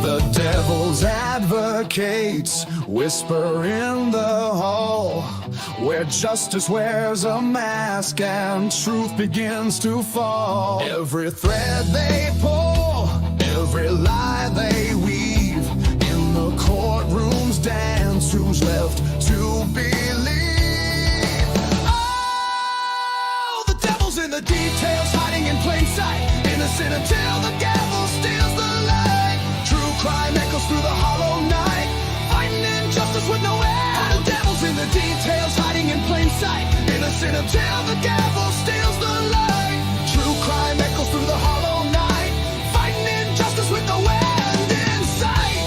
The devil's advocates whisper in the hall, where justice wears a mask and truth begins to fall. Every thread they pull, every lie they weave, in the courtroom's dance, who's left to believe? Oh, the devil's in the details, hiding in plain sight, innocent until the gavel steals the light. True crime echoes through the hollow night, fighting injustice with no end. The devil's in the details, hiding in plain sight, innocent until the gavel steals the light. True crime echoes through the hollow night, fighting injustice with no end in sight.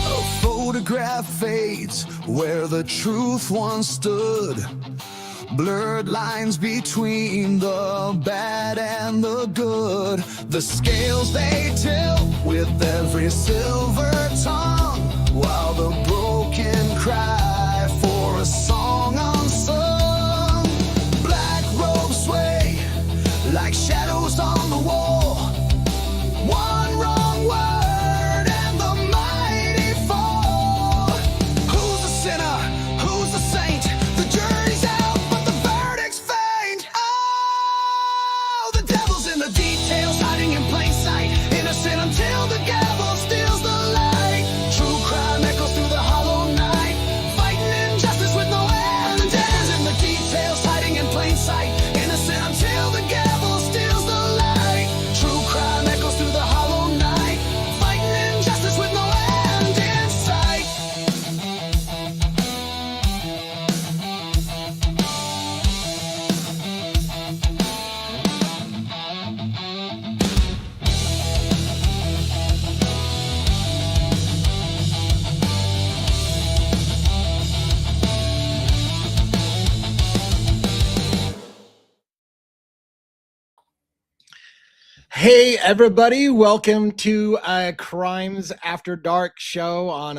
A photograph fades where the truth once stood. Blurred lines between the bad and the good. The scales they tilt with every silver tongue, while the broken cry for a song unsung. Black robes sway like shadows on the wall. One wrong word and the mighty fall. Who's the sinner? Who's the saint? The jury's out, but the verdict's faint. Oh, the devil's in the details, hiding in plain sight, innocent until the gavel steals the light. True crime echoes through the hollow night, fighting injustice with no end. The devil's in the details, hiding in plain sight, innocent until the gavel steals the light. True crime echoes through the hollow night, fighting injustice with no end in sight. Hey everybody, welcome to Crimes After Dark show on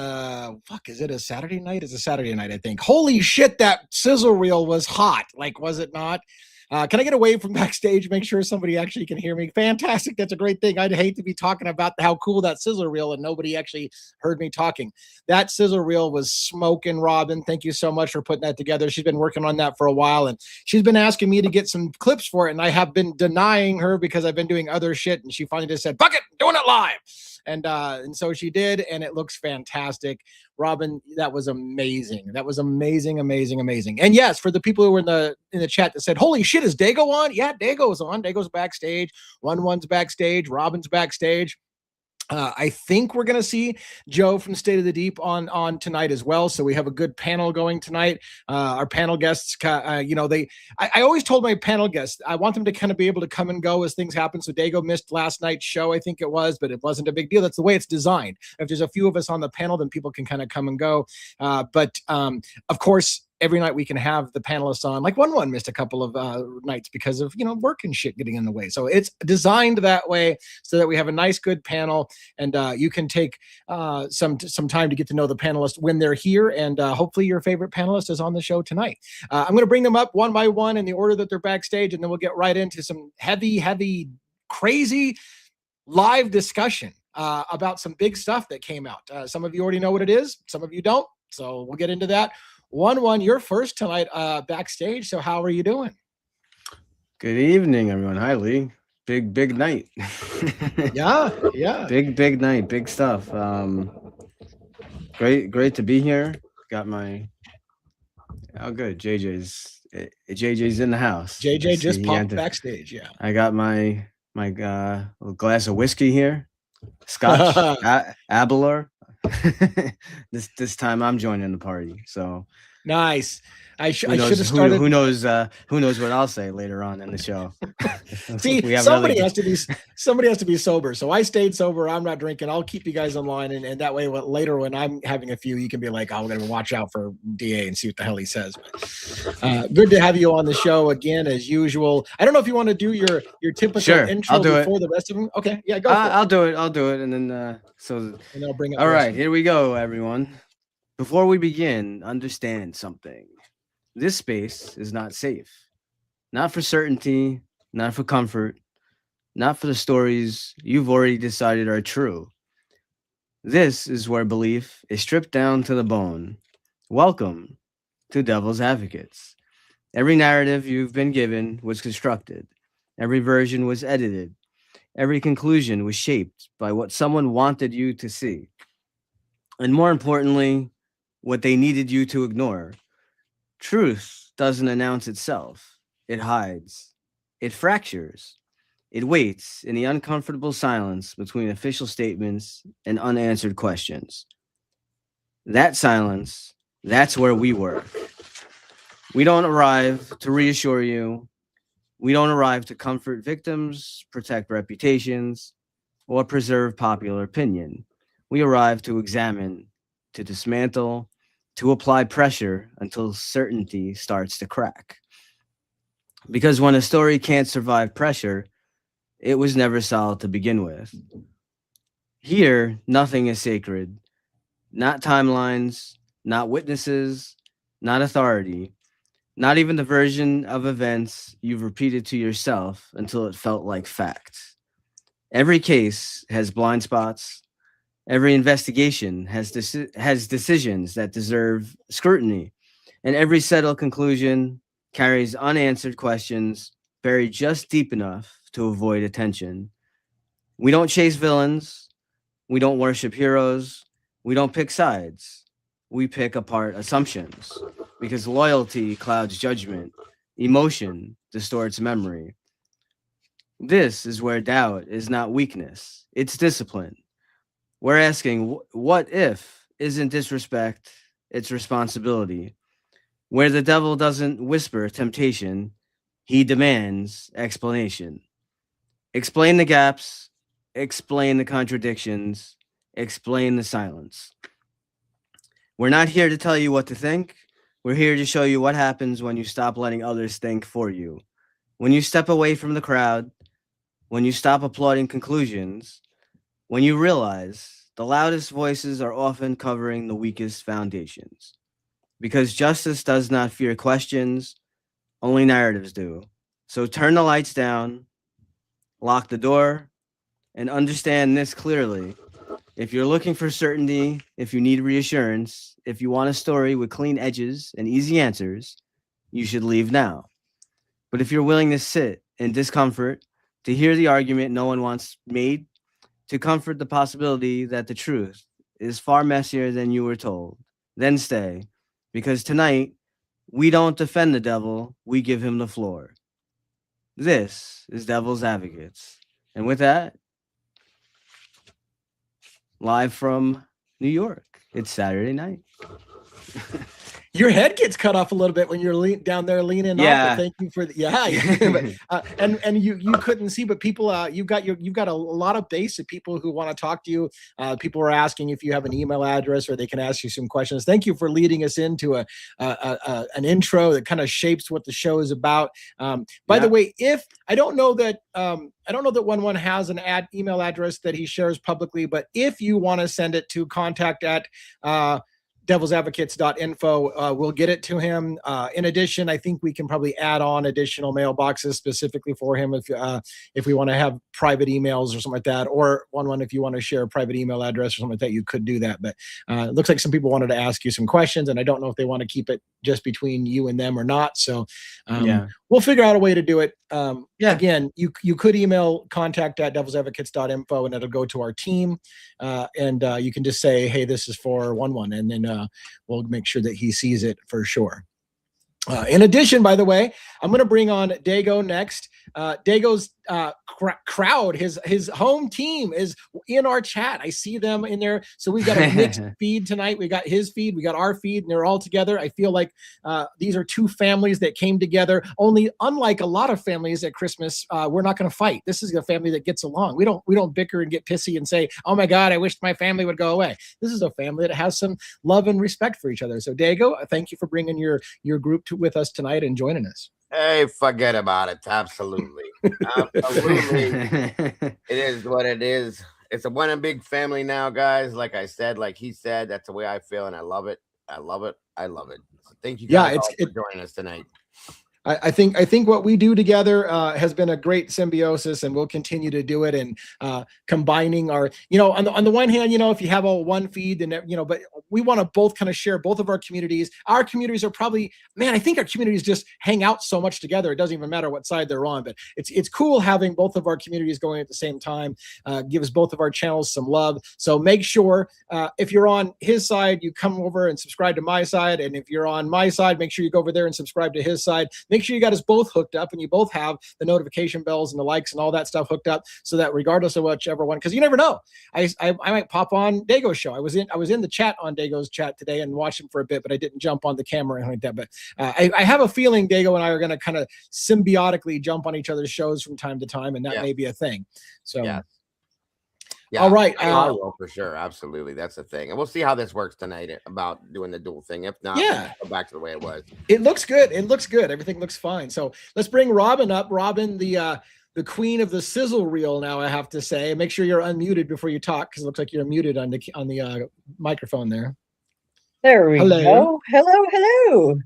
is it a Saturday night? It's a Saturday night, I think. Holy shit, that sizzle reel was hot. Like, was it not? Can I get away from backstage? Make sure somebody actually can hear me. Fantastic. That's a great thing. I'd hate to be talking about how cool that sizzle reel and nobody actually heard me talking. That sizzle reel was smoking, Robin. Thank you so much for putting that together. She's been working on that for a while, and she's been asking me to get some clips for it, and I have been denying her because I've been doing other shit, and she finally just said, fuck it, I'm doing it live. And so she did, and it looks fantastic. Robin, that was amazing. That was amazing. And yes, for the people who were in the chat that said, holy shit, is Dago on? Yeah, Dago's on. Dago's backstage. One's backstage. Robin's backstage. I think we're going to see Joe from State of the Deep on tonight as well. So we have a good panel going tonight. Our panel guests, I always told my panel guests, I want them to kind of be able to come and go as things happen. So Dago missed last night's show, I think it was, but it wasn't a big deal. That's the way it's designed. If there's a few of us on the panel, then people can kind of come and go. But of course, every night we can have the panelists on. Like one missed a couple of nights because of, work and shit getting in the way. So it's designed that way so that we have a nice, good panel, and you can take some time to get to know the panelists when they're here. And hopefully your favorite panelist is on the show tonight. I'm going to bring them up one by one in the order that they're backstage, and then we'll get right into some heavy, crazy live discussion about some big stuff that came out. Some of you already know what it is. Some of you don't. So we'll get into that. One, you're first tonight backstage. So how are you doing? Good evening, everyone. Hi, Lee. Big night. Yeah. Big night. Big stuff. Great to be here. Got my. Oh, good. JJ's in the house. JJ just popped backstage. Yeah. I got my little glass of whiskey here. Scotch, Abelard. This time I'm joining the party. So nice. I should have started. Who knows what I'll say later on in the show. See, somebody has to be sober. So I stayed sober. I'm not drinking. I'll keep you guys in line, and that way, later when I'm having a few, you can be like, "Oh, we're gonna watch out for DA and see what the hell he says." But, good to have you on the show again, as usual. I don't know if you want to do your typical intro before the rest of them. Okay, yeah, go. I'll do it, and then and I'll bring up. All right, here we go, everyone. Before we begin, understand something. This space is not safe. Not for certainty, not for comfort, not for the stories you've already decided are true. This is where belief is stripped down to the bone. Welcome to Devil's Advocates. Every narrative you've been given was constructed, every version was edited, every conclusion was shaped by what someone wanted you to see, and more importantly, what they needed you to ignore. Truth doesn't announce itself, it hides, it fractures, it waits in the uncomfortable silence between official statements and unanswered questions. That silence, that's where we work. We don't arrive to reassure you. We don't arrive to comfort victims, protect reputations, or preserve popular opinion. We arrive to examine, to dismantle, to apply pressure until certainty starts to crack. Because when a story can't survive pressure, it was never solid to begin with. Here, nothing is sacred. Not timelines, not witnesses, not authority, not even the version of events you've repeated to yourself until it felt like fact. Every case has blind spots. Every investigation has decisions that deserve scrutiny. And every settled conclusion carries unanswered questions buried just deep enough to avoid attention. We don't chase villains. We don't worship heroes. We don't pick sides. We pick apart assumptions because loyalty clouds judgment, emotion distorts memory. This is where doubt is not weakness, it's discipline. We're asking, what if isn't disrespect, it's responsibility. Where the devil doesn't whisper temptation, he demands explanation. Explain the gaps, explain the contradictions, explain the silence. We're not here to tell you what to think. We're here to show you what happens when you stop letting others think for you. When you step away from the crowd, when you stop applauding conclusions, when you realize the loudest voices are often covering the weakest foundations. Because justice does not fear questions, only narratives do. So turn the lights down, lock the door, and understand this clearly. If you're looking for certainty, if you need reassurance, if you want a story with clean edges and easy answers, you should leave now. But if you're willing to sit in discomfort, to hear the argument no one wants made, to comfort the possibility that the truth is far messier than you were told, then stay. Because tonight, we don't defend the devil, we give him the floor. This is Devil's Advocates. And with that, live from New York, it's Saturday night. Your head gets cut off a little bit when you're down there leaning Yeah. off. But thank you for and you couldn't see, but people you've got a lot of base of people who want to talk to you. People are asking if you have an email address or they can ask you some questions. Thank you for leading us into an intro that kind of shapes what the show is about. By the way, if I don't know that 1-1 has an email address that he shares publicly, but if you want to send it to contact at devilsadvocates.info. We'll get it to him. In addition, I think we can probably add on additional mailboxes specifically for him if we want to have private emails or something like that, or 1-1 if you want to share a private email address or something like that, you could do that. But it looks like some people wanted to ask you some questions, and I don't know if they want to keep it just between you and them or not. So we'll figure out a way to do it. Again, you could email contact at devilsadvocates.info and it'll go to our team. And you can just say, hey, this is for 1-1, and then we'll make sure that he sees it for sure. In addition, by the way, I'm going to bring on Dago next. Dago's crowd, his home team is in our chat. I see them in there. So we've got a mixed feed tonight. We got his feed, we got our feed, and they're all together. I feel like these are two families that came together. Only unlike a lot of families at Christmas, we're not going to fight. This is a family that gets along. We don't bicker and get pissy and say, "Oh my God, I wish my family would go away." This is a family that has some love and respect for each other. So Dago, thank you for bringing your group with us tonight and joining us. Hey, forget about it. Absolutely. Absolutely. It is what it is. It's a one big family now, guys. Like I said, like he said, that's the way I feel, and I love it. I love it. I love it. So thank you Yeah, guys all for joining us tonight. I think what we do together has been a great symbiosis, and we'll continue to do it. And combining our, on the one hand, if you have all one feed, then but we want to both kind of share both of our communities. Our communities are probably, man, I think our communities just hang out so much together. It doesn't even matter what side they're on. But it's cool having both of our communities going at the same time. Gives both of our channels some love. So make sure if you're on his side, you come over and subscribe to my side, and if you're on my side, make sure you go over there and subscribe to his side. Make sure you got us both hooked up and you both have the notification bells and the likes and all that stuff hooked up, so that regardless of whichever one, because you never know, I might pop on Dago's show. I was in the chat on Dago's chat today and watched him for a bit, but I didn't jump on the camera or anything like that. But I have a feeling Dago and I are going to kind of symbiotically jump on each other's shows from time to time, and that may be a thing. So. Yeah, all right. I will for sure. Absolutely. That's the thing. And we'll see how this works tonight about doing the dual thing. If not, we'll go back to the way it was. It looks good. It looks good. Everything looks fine. So let's bring Robin up. Robin, the queen of the sizzle reel now, I have to say. Make sure you're unmuted before you talk, because it looks like you're muted on the microphone there. There we go. Hello.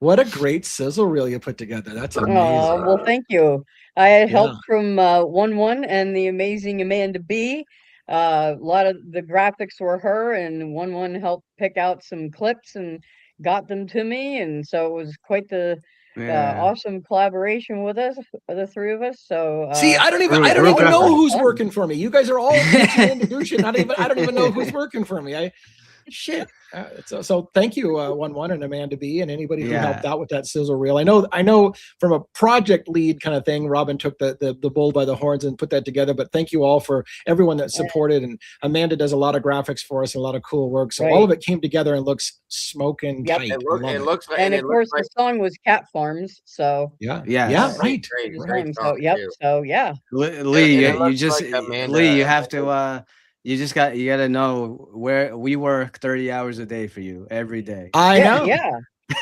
What a great sizzle reel you put together. That's amazing. Well, thank you. I had help from 1-1 and the amazing Amanda B. A lot of the graphics were her, and 1-1 helped pick out some clips and got them to me. And so it was quite the awesome collaboration with us, the three of us. So see, I don't even know who's working for me. You guys are all into Dushin. I don't even know who's working for me. Shit. So thank you, 1-1 and Amanda B, and anybody who helped out with that sizzle reel. I know from a project lead kind of thing, Robin took the bull by the horns and put that together. But thank you all for everyone that supported. And Amanda does a lot of graphics for us and a lot of cool work. So all of it came together and looks smoking tight. It looks like, and of course the song was Cat Farms. So right. Great so Lee, Lee, you have to. You got to know where we work 30 hours a day for you every day. I know. Yeah.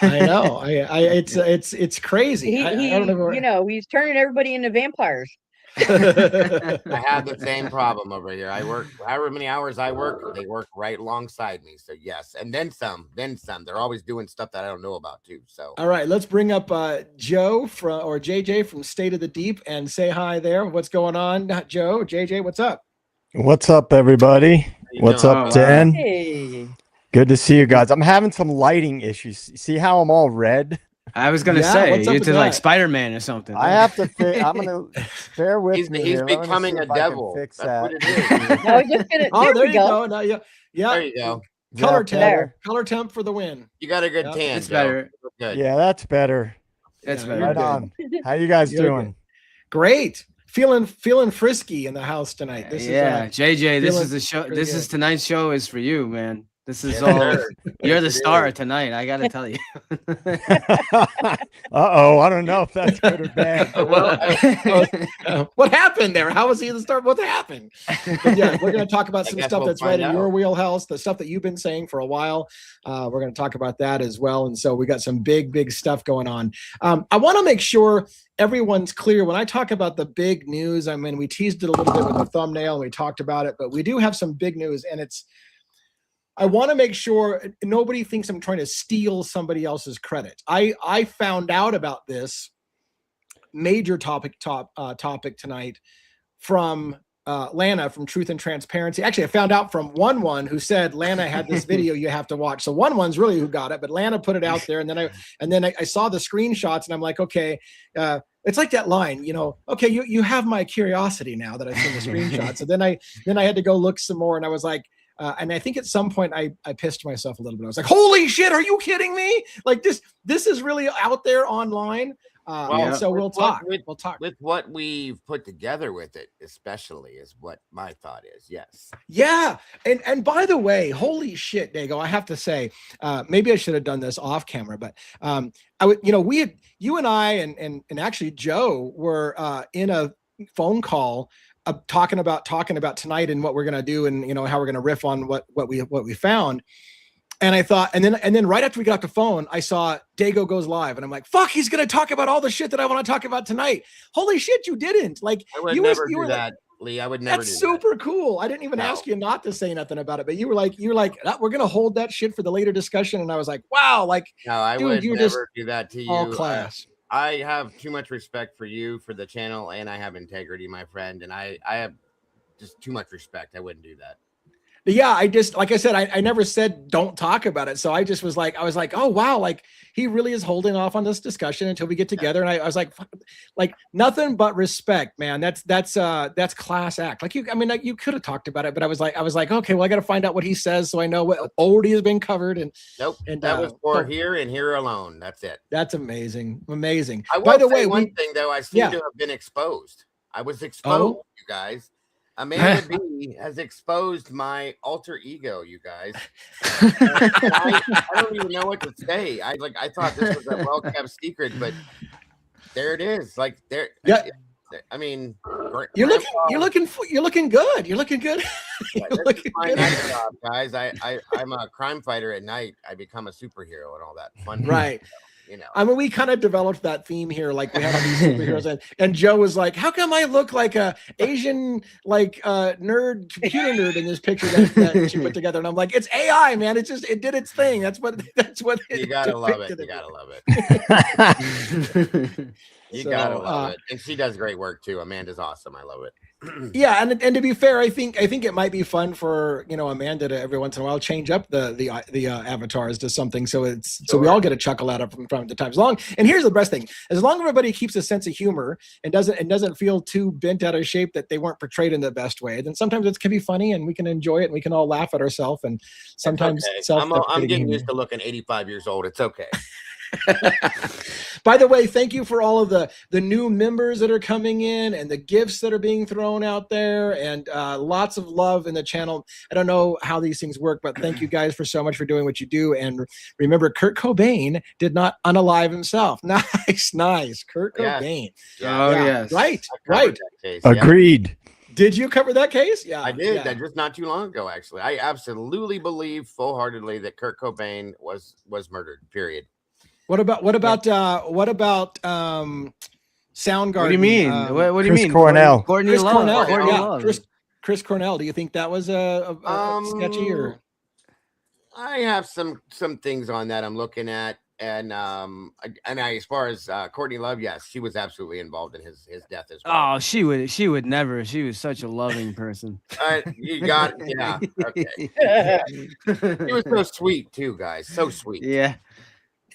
I know. It's crazy. I don't know. He's turning everybody into vampires. I have the same problem over here. I work however many hours I work, they work right alongside me. So yes, and then some. They're always doing stuff that I don't know about too. So all right, let's bring up Joe or JJ from State of the Deep and say hi there. What's going on, Joe? JJ, what's up? What's up, everybody? What's up, Dan? Hey. Good to see you guys. I'm having some lighting issues. See how I'm all red? I was gonna say you're to like Spider-Man or something. I have to. I'm gonna bear with me. He's becoming a devil. Fix That's that. what it is. There you go. Now, yeah. There you go. Color temp for the win. You got a good tan. It's better. Good. Yeah, that's better. That's better. Right on. How you guys doing? Great. Feeling frisky in the house tonight. This is JJ. This is the show. This is tonight's show is for you, man. This is all. You're the star tonight. I gotta tell you. I don't know if that's good or bad. What happened there? How was he the star? What happened? But yeah, we're going to talk about some stuff that's right in your wheelhouse, the stuff that you've been saying for a while. We're going to talk about that as well. And so we got some big stuff going on. I want to make sure everyone's clear when I talk about the big news. I mean, we teased it a little bit with the thumbnail and we talked about it, but we do have some big news, and I want to make sure nobody thinks I'm trying to steal somebody else's credit. I found out about this major topic tonight from Lana from Truth and Transparency. Actually, I found out from 1-1 who said Lana had this video you have to watch. So 1-1's really who got it, but Lana put it out there, and then I saw the screenshots, and I'm like, okay. It's like that line, okay, you have my curiosity now that I've seen the screenshots. So then I had to go look some more, and I was like, and I think at some point I pissed myself a little bit. I was like, holy shit, are you kidding me? Like this is really out there online. So we'll talk with what we've put together with it, especially is what my thought is. Yes. Yeah. And by the way, holy shit, Dago, I have to say, maybe I should have done this off camera, but you and I and actually Joe were in a phone call talking about tonight and what we're going to do, and how we're going to riff on what we found. And I thought, and then right after we got off the phone, I saw Dago goes live, and I'm like, fuck, he's going to talk about all the shit that I want to talk about tonight. Holy shit, you didn't. Like, I would never do that. Lee. I would never That's do super cool. I didn't even ask you not to say nothing about it, but you were like, we're gonna hold that shit for the later discussion. And I was like, wow, like, that. No, I dude, would you were never just do that to all you. class. I have too much respect for you, for the channel, and I have integrity, my friend. And I have just too much respect. I wouldn't do that. Yeah, I just, like I said, I never said don't talk about it. So I just was like, I was like, oh wow, like he really is holding off on this discussion until we get together. And I was like, like nothing but respect, man. That's class act. Like I mean, like, you could have talked about it, but I was like, okay, well, I got to find out what he says so I know what already has been covered. And Nope, and that was for so here and here alone. That's it. that's amazing, amazing. I will By the say way, one thing though. I seem yeah. to have been exposed. I was exposed, you guys. Amanda B has exposed my alter ego, you guys. I don't even know what to say. I thought this was a well-kept secret, but there it is. Like there, Yeah. I mean, you're looking good. You're looking good. You're looking my good. Night job, guys. I'm a crime fighter at night. I become a superhero and all that fun. Right. Stuff, you know. I mean, we kind of developed that theme here. Like we had all these superheroes, and Joe was like, "How come I look like a Asian nerd, computer nerd in this picture that she put together?" And I'm like, "It's AI, man. It did its thing. That's what. You gotta love it. You gotta love it. You gotta love it. And she does great work too. Amanda's awesome. I love it. Yeah, and to be fair, I think it might be fun for Amanda to every once in a while change up the avatars to something, so we all get a chuckle out of from time to time. And here's the best thing: as long as everybody keeps a sense of humor and doesn't feel too bent out of shape that they weren't portrayed in the best way, then sometimes it can be funny and we can enjoy it and we can all laugh at ourselves. And sometimes I'm getting used to looking 85 years old. It's okay. By the way, thank you for all of the new members that are coming in and the gifts that are being thrown out there, and lots of love in the channel. I don't know how these things work, but thank you guys for so much for doing what you do. And remember, Kurt Cobain did not unalive himself. Nice. Kurt Cobain. Yeah. Oh, yes. Right. Agreed. Did you cover that case? Yeah, I did. That just not too long ago, actually. I absolutely believe full-heartedly that Kurt Cobain was murdered. Period. What about Soundgarden? What do you mean? What do you mean? Cornell. Chris Cornell. Love. Chris Cornell. Do you think that was a sketchy or? I have some things on that I'm looking at, and as far as Courtney Love, yes, she was absolutely involved in his death as well. Oh, she would never. She was such a loving person. You got it. Yeah. Okay. He was so sweet too, guys. So sweet. Yeah.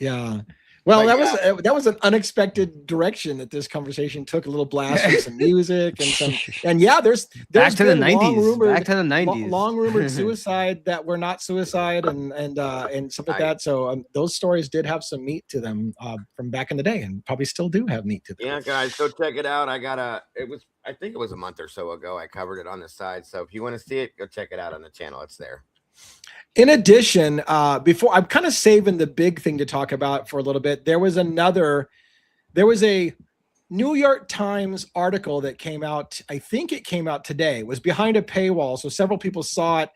Yeah. Well, that was an unexpected direction that this conversation took. A little blast with some music and there's back to the 90s. Back to the 90s. Long rumored suicide that were not suicide and stuff like that. So those stories did have some meat to them from back in the day, and probably still do have meat to them. Yeah, guys, go check it out. I think it was a month or so ago. I covered it on the side. So if you want to see it, go check it out on the channel. It's there. In addition, before I'm kind of saving the big thing to talk about for a little bit, there was a New York Times article that came out. I think it came out today. It was behind a paywall, so several people saw it.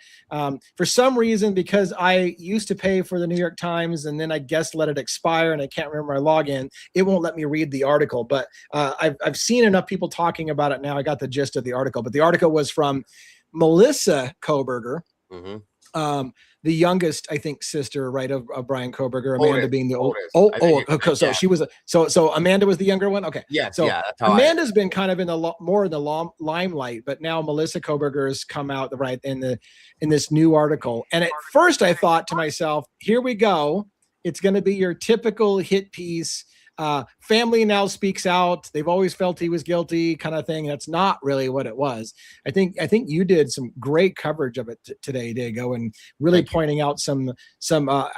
For some reason, because I used to pay for the New York Times and then I guess let it expire, and I can't remember my login, it won't let me read the article. But I've seen enough people talking about it now. I got the gist of the article. But the article was from Melissa Koberger. Mm-hmm. The youngest, I think, sister, right, of Brian Koberger, Amanda being the oldest. So she was so Amanda was the younger one. Okay, yeah. So that's how Amanda's been kind of in the more in the limelight, but now Melissa Koberger has come out in this new article. And at first, I thought to myself, "Here we go. It's going to be your typical hit piece. Family now speaks out. They've always felt he was guilty, kind of thing." That's not really what it was. I think you did some great coverage of it today, Dago, and really pointing out some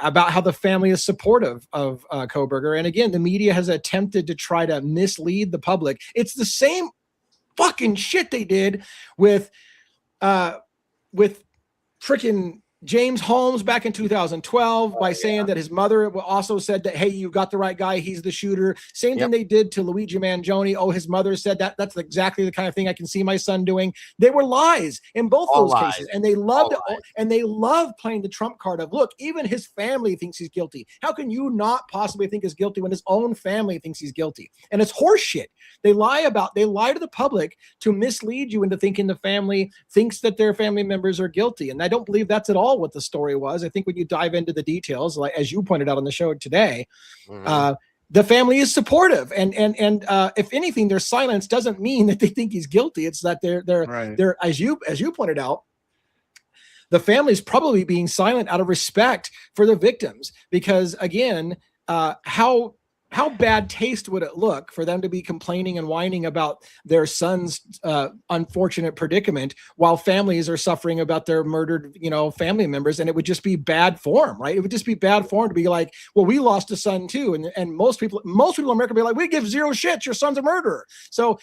about how the family is supportive of Koberger. And again, the media has attempted to try to mislead the public. It's the same fucking shit they did with freaking James Holmes back in 2012 by saying that his mother also said that, hey, you got the right guy, he's the shooter. Same thing they did to Luigi Mangione. Oh, his mother said that. That's exactly the kind of thing I can see my son doing. They were lies in both those cases, and they loved it. And they love playing the trump card of, look, even his family thinks he's guilty. How can you not possibly think he's guilty when his own family thinks he's guilty? And it's horseshit. They lie to the public to mislead you into thinking the family thinks that their family members are guilty. And I don't believe that's at all what the story was. I think when you dive into the details, like as you pointed out on the show today, the family is supportive, and if anything, their silence doesn't mean that they think he's guilty. It's that they're as you pointed out, the family is probably being silent out of respect for the victims, because again, how bad taste would it look for them to be complaining and whining about their son's unfortunate predicament while families are suffering about their murdered, family members? And it would just be bad form, right? It would just be bad form to be like, well, we lost a son too. And most people in America be like, we give zero shits, your son's a murderer. So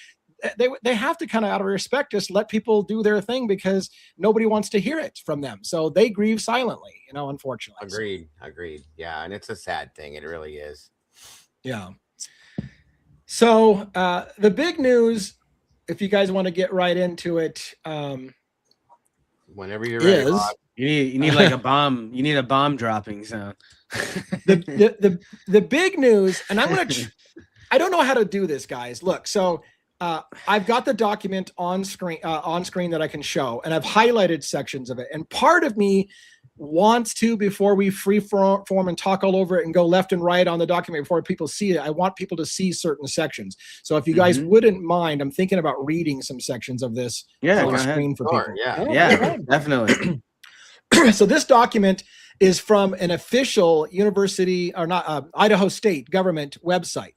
they have to kind of, out of respect, just let people do their thing, because nobody wants to hear it from them. So they grieve silently, unfortunately. Agreed. Yeah. And it's a sad thing. It really is. Yeah. So the big news, if you guys want to get right into it, whenever you're ready, Bob. You need like a bomb. You need a bomb dropping sound. the big news, and I don't know how to do this, guys. Look, so I've got the document on screen that I can show, and I've highlighted sections of it. And part of me wants to, before we free form and talk all over it and go left and right on the document before people see it, I want people to see certain sections. So if you guys wouldn't mind, I'm thinking about reading some sections of this on the screen for people. Yeah, definitely. So this document is from an official university, or not, Idaho State government website.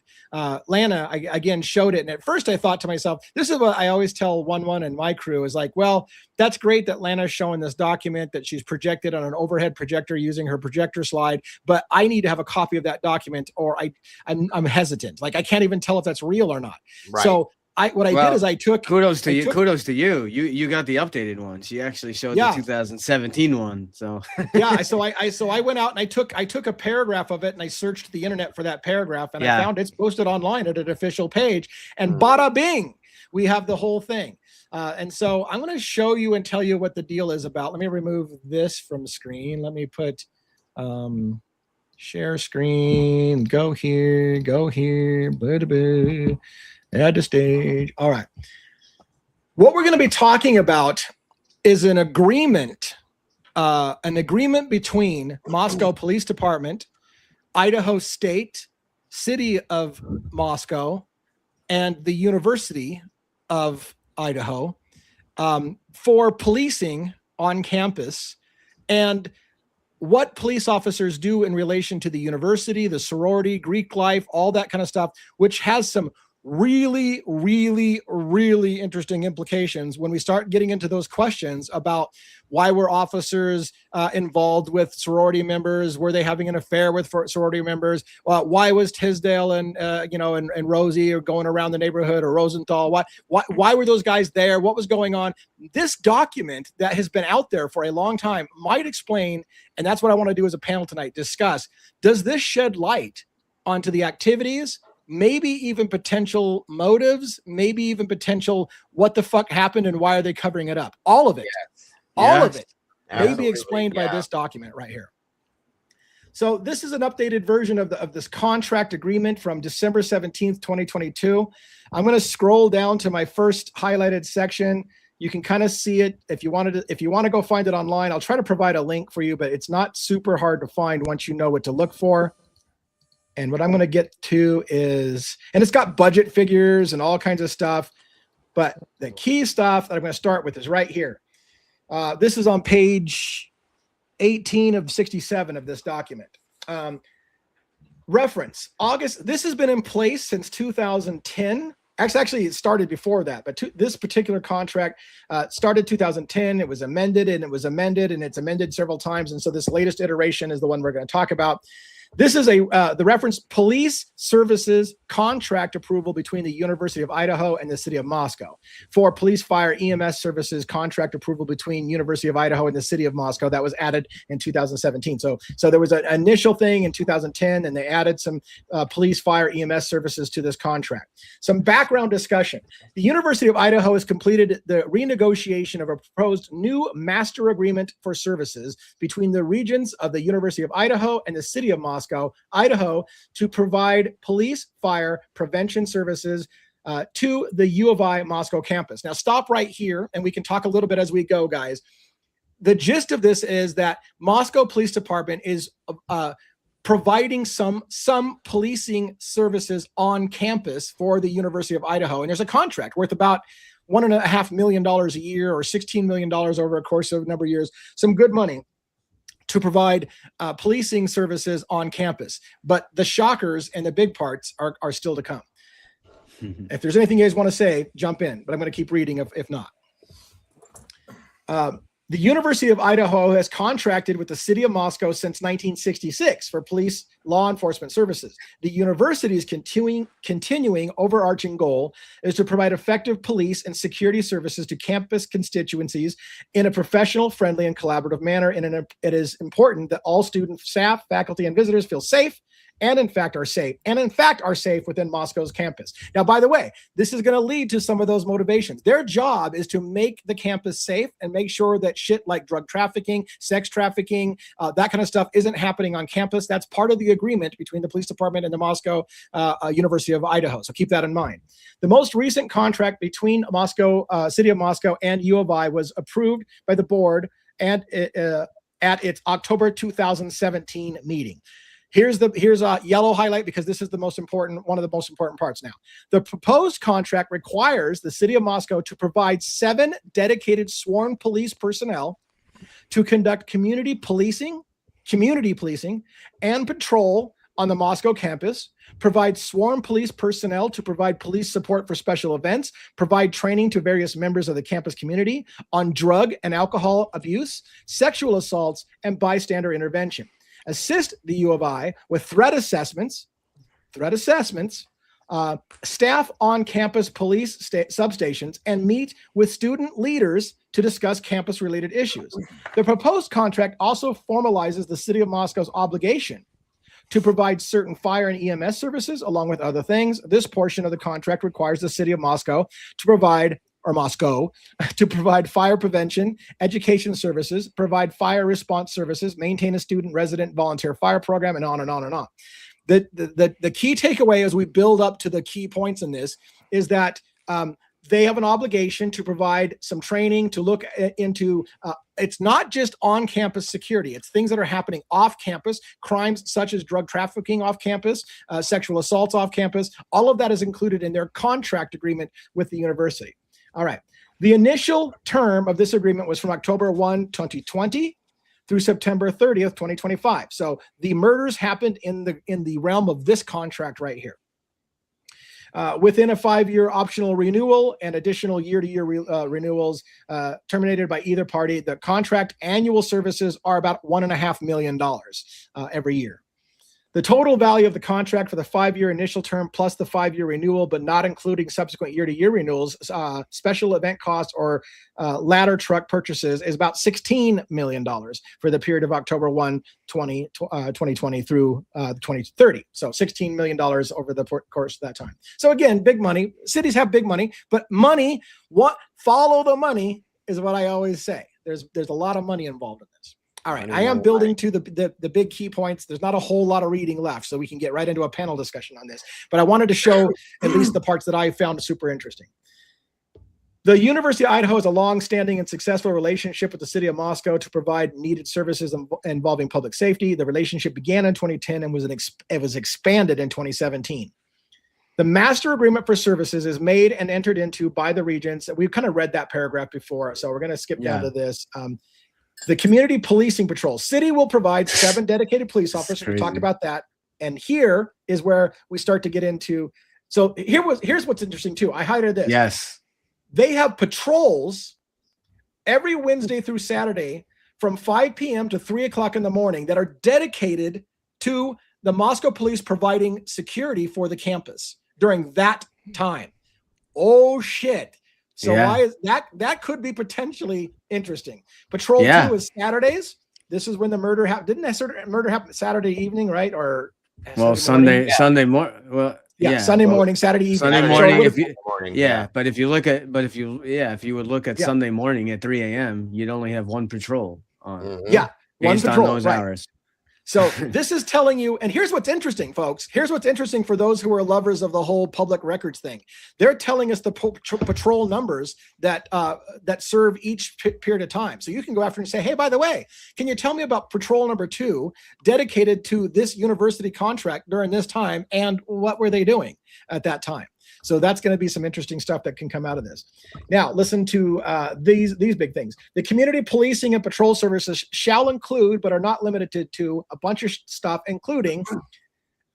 Lana, again, showed it. And at first I thought to myself, this is what I always tell 1-1 and my crew is like, well, that's great that Lana's showing this document that she's projected on an overhead projector using her projector slide, but I need to have a copy of that document, or I'm hesitant. Like, I can't even tell if that's real or not. Right. So I did is I took kudos to you. You got the updated one. She actually showed the 2017 one. So so I went out and I took a paragraph of it and I searched the internet for that paragraph, and I found it's posted online at an official page, and bada bing, we have the whole thing. And so I'm going to show you and tell you what the deal is about. Let me remove this from screen. Let me put share screen. Go here. Blah, blah, blah. Add to stage. All right. What we're going to be talking about is an agreement between Moscow Police Department, Idaho State, City of Moscow, and the University of Idaho for policing on campus, and what police officers do in relation to the university, the sorority, Greek life, all that kind of stuff, which has some really, really, really interesting implications when we start getting into those questions about why were officers involved with sorority members? Were they having an affair with sorority members? Why was Tisdale and Rosie going around the neighborhood, or Rosenthal? Why were those guys there? What was going on? This document that has been out there for a long time might explain, and that's what I want to do as a panel tonight, discuss, does this shed light onto the activities, maybe even potential motives, maybe even potential what the fuck happened and why are they covering it up? All of it. All of it may be explained by this document right here. So this is an updated version of this contract agreement from December 17th, 2022. I'm going to scroll down to my first highlighted section. You can kind of see it if you want to go find it online. I'll try to provide a link for you, but it's not super hard to find once you know what to look for. And what I'm going to get to is, and it's got budget figures and all kinds of stuff, but the key stuff that I'm going to start with is right here. This is on page 18 of 67 of this document. Reference, August, this has been in place since 2010. Actually, it started before that, but this particular contract started 2010. It was amended and it was amended and it's amended several times. And so this latest iteration is the one we're going to talk about. This is the reference police services contract approval between the University of Idaho and the city of Moscow. For police, fire, EMS services contract approval between University of Idaho and the city of Moscow. That was added in 2017. So there was an initial thing in 2010, and they added some police, fire, EMS services to this contract. Some background discussion. The University of Idaho has completed the renegotiation of a proposed new master agreement for services between the regions of the University of Idaho and the city of Moscow, Idaho, to provide police, fire, prevention services to the U of I Moscow campus. Now, stop right here, and we can talk a little bit as we go, guys. The gist of this is that Moscow Police Department is providing some policing services on campus for the University of Idaho, and there's a contract worth about $1.5 million a year, or $16 million over a course of a number of years. Some good money to provide policing services on campus. But the shockers and the big parts are still to come. If there's anything you guys want to say, jump in, but I'm going to keep reading if not. The University of Idaho has contracted with the city of Moscow since 1966 for police law enforcement services. The university's continuing overarching goal is to provide effective police and security services to campus constituencies in a professional, friendly, and collaborative manner. And it is important that all students, staff, faculty, and visitors feel safe and in fact are safe within Moscow's campus. Now, by the way, this is going to lead to some of those motivations. Their job is to make the campus safe and make sure that shit like drug trafficking, sex trafficking, that kind of stuff isn't happening on campus. That's part of the agreement between the police department and the Moscow University of Idaho. So keep that in mind. The most recent contract between Moscow, City of Moscow and U of I was approved by the board and at its October 2017 meeting. Here's a yellow highlight because this is one of the most important parts now. The proposed contract requires the city of Moscow to provide 7 dedicated sworn police personnel to conduct community policing, and patrol on the Moscow campus, provide sworn police personnel to provide police support for special events, provide training to various members of the campus community on drug and alcohol abuse, sexual assaults, and bystander intervention. Assist the U of I with threat assessments, staff on campus police substations, and meet with student leaders to discuss campus-related issues. The proposed contract also formalizes the city of Moscow's obligation to provide certain fire and EMS services, along with other things. This portion of the contract requires the city of Moscow to provide fire prevention, education services, provide fire response services, maintain a student resident volunteer fire program, and on and on and on. The key takeaway as we build up to the key points in this is that they have an obligation to provide some training to look into, it's not just on-campus security, it's things that are happening off-campus, crimes such as drug trafficking off-campus, sexual assaults off-campus. All of that is included in their contract agreement with the university. All right. The initial term of this agreement was from October 1, 2020 through September 30th, 2025. So the murders happened in the realm of this contract right here. Within a 5-year optional renewal and additional year-to-year renewals terminated by either party, the contract annual services are about $1.5 million every year. The total value of the contract for the 5-year initial term plus the 5-year renewal, but not including subsequent year-to-year renewals, special event costs, or ladder truck purchases is about $16 million for the period of October 1, 2020 through 2030. So $16 million over the course of that time. So again, big money. Cities have big money, but follow the money is what I always say. There's a lot of money involved in this. All right, I am building to the big key points. There's not a whole lot of reading left, so we can get right into a panel discussion on this. But I wanted to show at least the parts that I found super interesting. The University of Idaho has a long-standing and successful relationship with the city of Moscow to provide needed services involving public safety. The relationship began in 2010 and was expanded in 2017. The master agreement for services is made and entered into by the regions. We've kind of read that paragraph before, so we're going to skip down to this. The community policing patrol. City will provide 7 dedicated police officers. We talked about that. And here is where we start to get into. So here's what's interesting too. I highlighted this. Yes. They have patrols every Wednesday through Saturday from 5 p.m. to 3 o'clock in the morning that are dedicated to the Moscow police providing security for the campus during that time. Oh shit. So Yeah. why is that could be potentially interesting. Patrol Yeah. 2 is Saturdays. This is when the murder happened. Didn't that murder happen Saturday evening, right? Or Well, Saturday Sunday morning. Well, yeah, Sunday morning, Saturday evening. Sunday Saturday morning. morning, But if you would look at Yeah. Sunday morning at 3 a.m., you'd only have one patrol on. Mhm. Yeah, one Based patrol, on those right. hours. So this is telling you, and here's what's interesting, folks. Here's what's interesting for those who are lovers of the whole public records thing. They're telling us the patrol numbers that serve each period of time. So you can go after and say, hey, by the way, can you tell me about patrol number 2 dedicated to this university contract during this time, and what were they doing at that time? So that's going to be some interesting stuff that can come out of this. Now, listen to these big things. The community policing and patrol services shall include, but are not limited to a bunch of stuff, including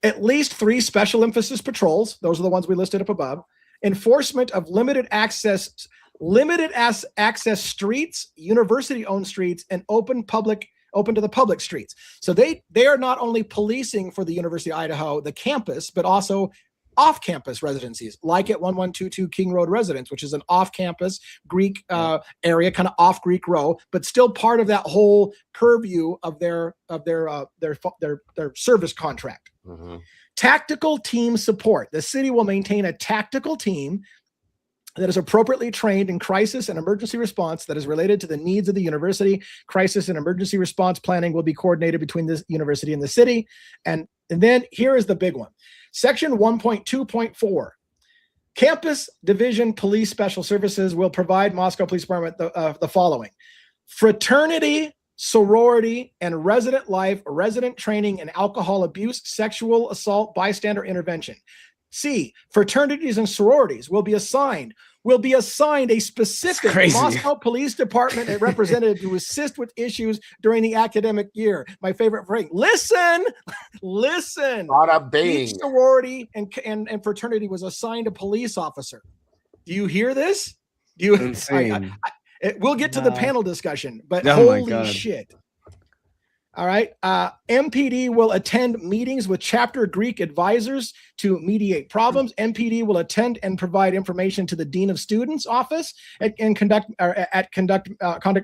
at least 3 special emphasis patrols. Those are the ones we listed up above. Enforcement of limited access streets, university-owned streets, and open to the public streets. So they are not only policing for the University of Idaho, the campus, but also off-campus residencies, like at 1122 King Road Residence, which is an off-campus Greek area, kind of off Greek Row, but still part of that whole purview of their service contract. Mhm. Tactical team support. The city will maintain a tactical team that is appropriately trained in crisis and emergency response that is related to the needs of the university. Crisis and emergency response planning will be coordinated between the university and the city. And then here is the big one. Section 1.2.4. Campus Division Police Special Services will provide Moscow Police Department the following: fraternity, sorority, and resident life, resident training and alcohol abuse, sexual assault, bystander intervention. C, fraternities and sororities will be assigned a specific Moscow Police Department representative to assist with issues during the academic year. My favorite phrase. Listen. Bada bing. Each sorority and fraternity was assigned a police officer. Do you hear this? Insane. We'll get to the panel discussion, but Oh my holy God. shit. All right. MPD will attend meetings with chapter Greek advisors to mediate problems. MPD will attend and provide information to the Dean of Students office and conduct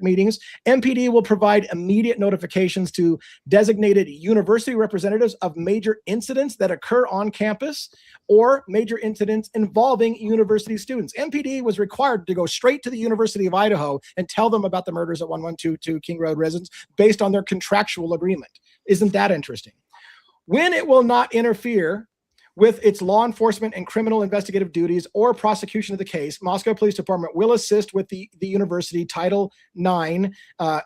meetings. MPD will provide immediate notifications to designated university representatives of major incidents that occur on campus or major incidents involving university students. MPD was required to go straight to the University of Idaho and tell them about the murders at 1122 King Road Residence based on their contractual agreement. Isn't that interesting? When it will not interfere with its law enforcement and criminal investigative duties or prosecution of the case, Moscow Police Department will assist with the university Title IX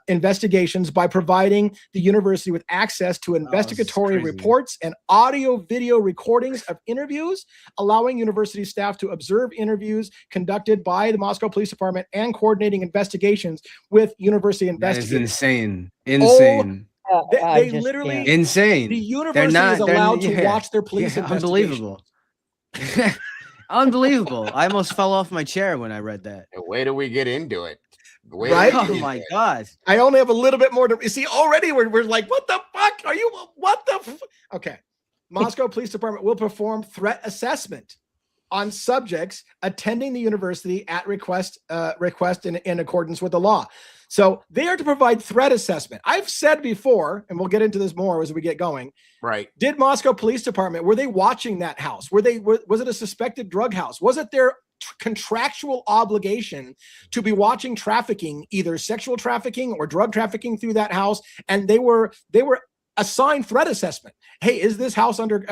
investigations by providing the university with access to investigatory reports and audio-video recordings of interviews, allowing university staff to observe interviews conducted by the Moscow Police Department and coordinating investigations with university investigators. That is insane. Insane. They literally insane. The university is allowed to watch their police unbelievable. Unbelievable. I almost fell off my chair when I read that. Where do we get into it? Right? Oh my God. I only have a little bit more to see. Already we're like, what the fuck are you? What the? Okay. Moscow Police Department will perform threat assessment on subjects attending the university at request in accordance with the law. So they are to provide threat assessment. I've said before, and we'll get into this more as we get going. Right. Did Moscow Police Department, were they watching that house? Was it a suspected drug house? Was it their contractual obligation to be watching trafficking, either sexual trafficking or drug trafficking through that house? And they were assigned threat assessment. Hey, is this house under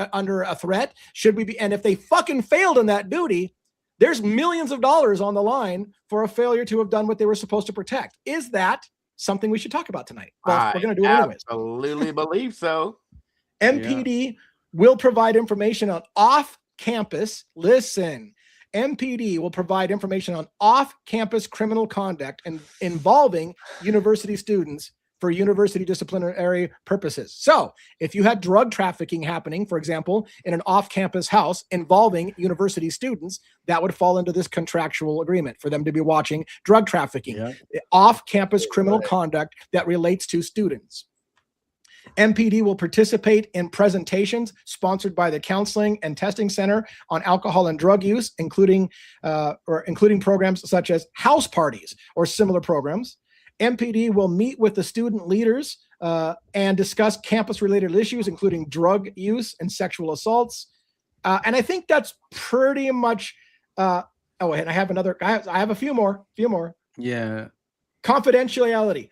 a threat? Should we be? And if they fucking failed in that duty, there's millions of dollars on the line for a failure to have done what they were supposed to protect. Is that something we should talk about tonight? Well, we're going to do it anyways. Absolutely believe so. MPD will provide information on off-campus. Listen, MPD will provide information on off-campus criminal conduct and involving university students for university disciplinary purposes. So if you had drug trafficking happening, for example, in an off-campus house involving university students, that would fall into this contractual agreement for them to be watching drug trafficking, off-campus criminal conduct that relates to students. MPD will participate in presentations sponsored by the Counseling and Testing Center on Alcohol and Drug Use, including programs such as house parties or similar programs. MPD will meet with the student leaders and discuss campus-related issues, including drug use and sexual assaults. And I think that's pretty much. And I have I have a few more. Yeah. Confidentiality.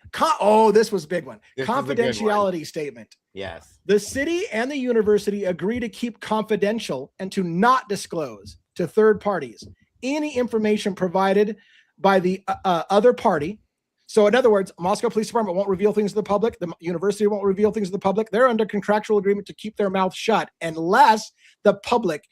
This was a big one. Confidentiality statement. Yes. The city and the university agree to keep confidential and to not disclose to third parties any information provided by the other party. So in other words, Moscow Police Department won't reveal things to the public. The university won't reveal things to the public. They're under contractual agreement to keep their mouth shut unless the public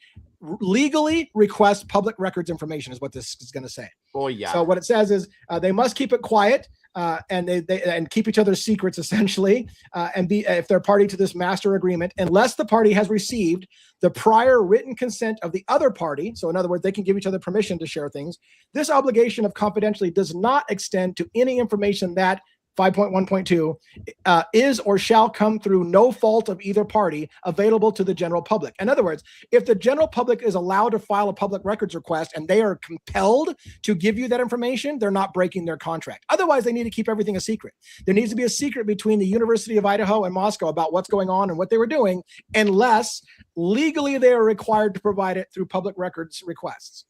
legally request public records information, is what this is going to say. Oh yeah. So what it says is they must keep it quiet and they keep each other's secrets essentially, and be if they're party to this master agreement, unless the party has received the prior written consent of the other party. So in other words, they can give each other permission to share things. This obligation of confidentiality does not extend to any information that 5.1.2 is or shall come through no fault of either party available to the general public. In other words, if the general public is allowed to file a public records request and they are compelled to give you that information, they're not breaking their contract. Otherwise, they need to keep everything a secret. There needs to be a secret between the University of Idaho and Moscow about what's going on and what they were doing, unless legally they are required to provide it through public records requests.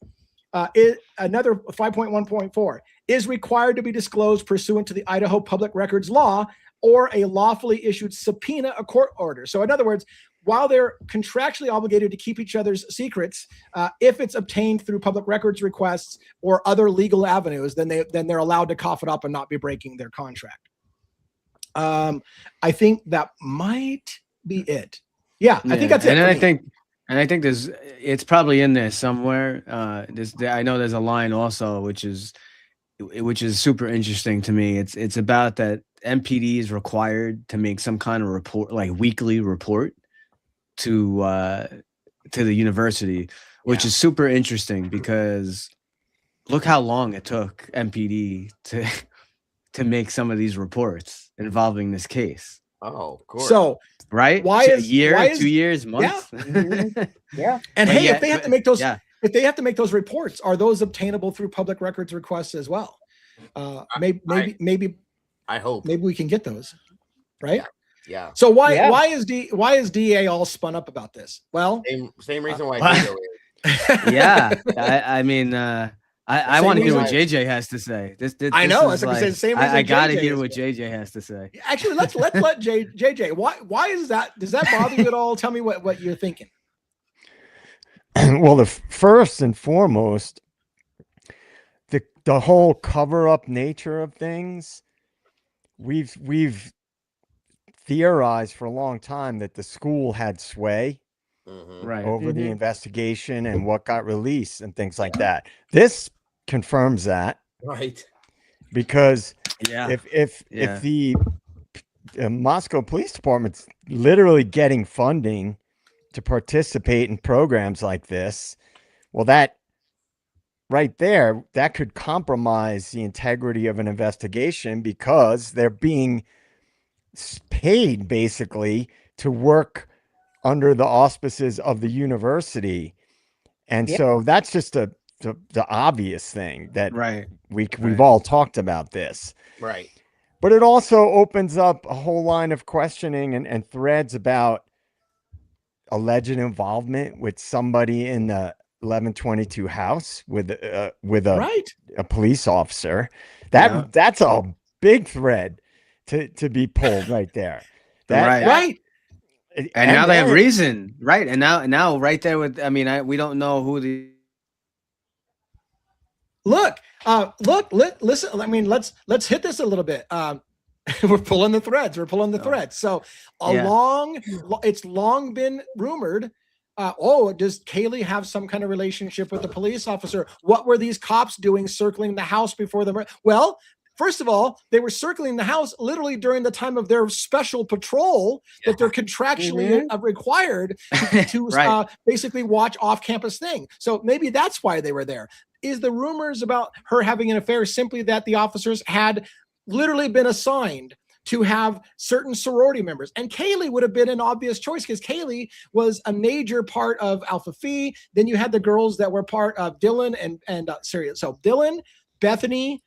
Another 5.1.4 is required to be disclosed pursuant to the Idaho Public Records Law or a lawfully issued subpoena, a court order. So in other words, while they're contractually obligated to keep each other's secrets, if it's obtained through public records requests or other legal avenues, then they're allowed to cough it up and not be breaking their contract. I think that might be it. Yeah, I think that's it. And I think it's probably in there somewhere. I know there's a line also, which is super interesting to me. It's about that MPD is required to make some kind of report, like weekly report to the university, which is super interesting because look how long it took MPD to make some of these reports involving this case. Oh, of course. So right? Why is 2 years, months? Yeah. And But hey, yeah, if they have to make those, yeah. if they have to make those reports, are those obtainable through public records requests as well? Maybe I hope. maybe we can get those, right? Yeah. So why is DA all spun up about this? Well, Same reason why Diego is. Yeah. I mean, I want to hear what reason JJ has to say. This I know. is It's like the same reason I got to JJ hear is what here. JJ has to say. Actually, let's let JJ. Why is that? Does that bother you at all? Tell me what you're thinking. Well, the first and foremost, the whole cover-up nature of things, we've theorized for a long time that the school had sway Right. over the investigation and what got released and things like that. This confirms that, Right. because Yeah. if the Moscow Police Department's literally getting funding to participate in programs like this, well, that right there, that could compromise the integrity of an investigation, because they're being paid basically to work under the auspices of the university. And so that's just the obvious thing that we've all talked about this. Right. But it also opens up a whole line of questioning and threads about alleged involvement with somebody in the 1122 house with a police officer. That's a big thread to be pulled right there. Right. And now they have reason, right? And now right there with, I mean, we don't know who the listen. I mean, let's hit this a little bit. We're pulling the threads. So it's long been rumored. Does Kaylee have some kind of relationship with the police officer? What were these cops doing circling the house before the murder? Well, first of all, they were circling the house literally during the time of their special patrol that they're contractually required to basically watch off-campus thing. So maybe that's why they were there. Is the rumors about her having an affair simply that the officers had literally been assigned to have certain sorority members. And Kaylee would have been an obvious choice because Kaylee was a major part of Alpha Phi. Then you had the girls that were part of Dylan so Dylan, Bethany,